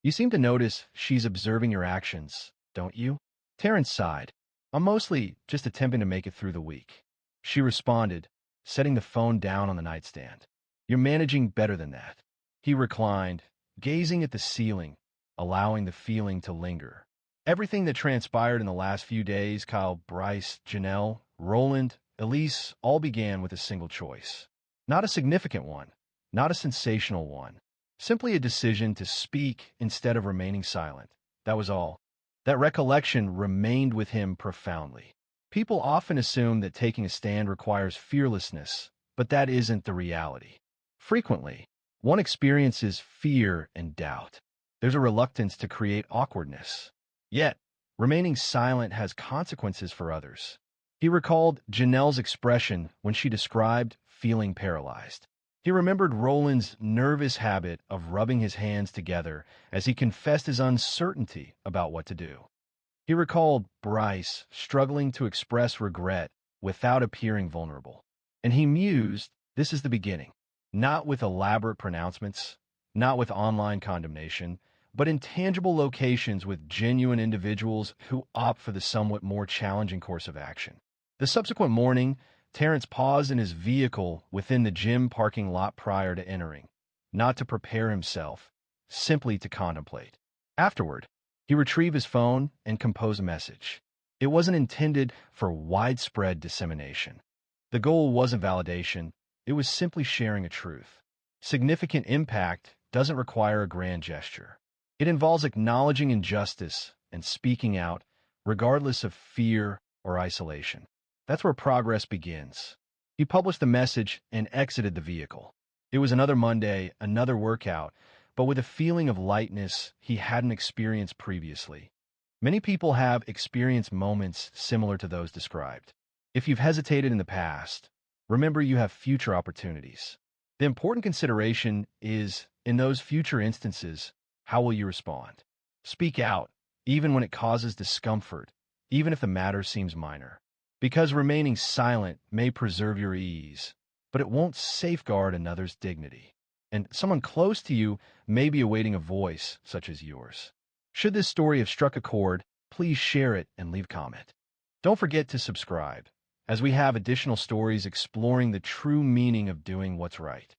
You seem to notice she's observing your actions, don't you? Terrence sighed. I'm mostly just attempting to make it through the week. She responded, setting the phone down on the nightstand. You're managing better than that. He reclined, gazing at the ceiling, allowing the feeling to linger. Everything that transpired in the last few days, Kyle, Bryce, Janelle, Roland, Elise, all began with a single choice. Not a significant one, not a sensational one. Simply a decision to speak instead of remaining silent. That was all. That recollection remained with him profoundly. People often assume that taking a stand requires fearlessness, but that isn't the reality. Frequently, one experiences fear and doubt. There's a reluctance to create awkwardness. Yet, remaining silent has consequences for others. He recalled Janelle's expression when she described feeling paralyzed. He remembered Roland's nervous habit of rubbing his hands together as he confessed his uncertainty about what to do. He recalled Bryce struggling to express regret without appearing vulnerable. And he mused, this is the beginning. Not with elaborate pronouncements, not with online condemnation, but in tangible locations with genuine individuals who opt for the somewhat more challenging course of action. The subsequent morning, Terrence paused in his vehicle within the gym parking lot prior to entering, not to prepare himself, simply to contemplate. Afterward, he retrieved his phone and composed a message. It wasn't intended for widespread dissemination. The goal wasn't validation, it was simply sharing a truth. Significant impact doesn't require a grand gesture. It involves acknowledging injustice and speaking out, regardless of fear or isolation. That's where progress begins. He published the message and exited the vehicle. It was another Monday, another workout, but with a feeling of lightness he hadn't experienced previously. Many people have experienced moments similar to those described. If you've hesitated in the past, remember you have future opportunities. The important consideration is, in those future instances, how will you respond? Speak out, even when it causes discomfort, even if the matter seems minor. Because remaining silent may preserve your ease, but it won't safeguard another's dignity. And someone close to you may be awaiting a voice such as yours. Should this story have struck a chord, please share it and leave a comment. Don't forget to subscribe, as we have additional stories exploring the true meaning of doing what's right.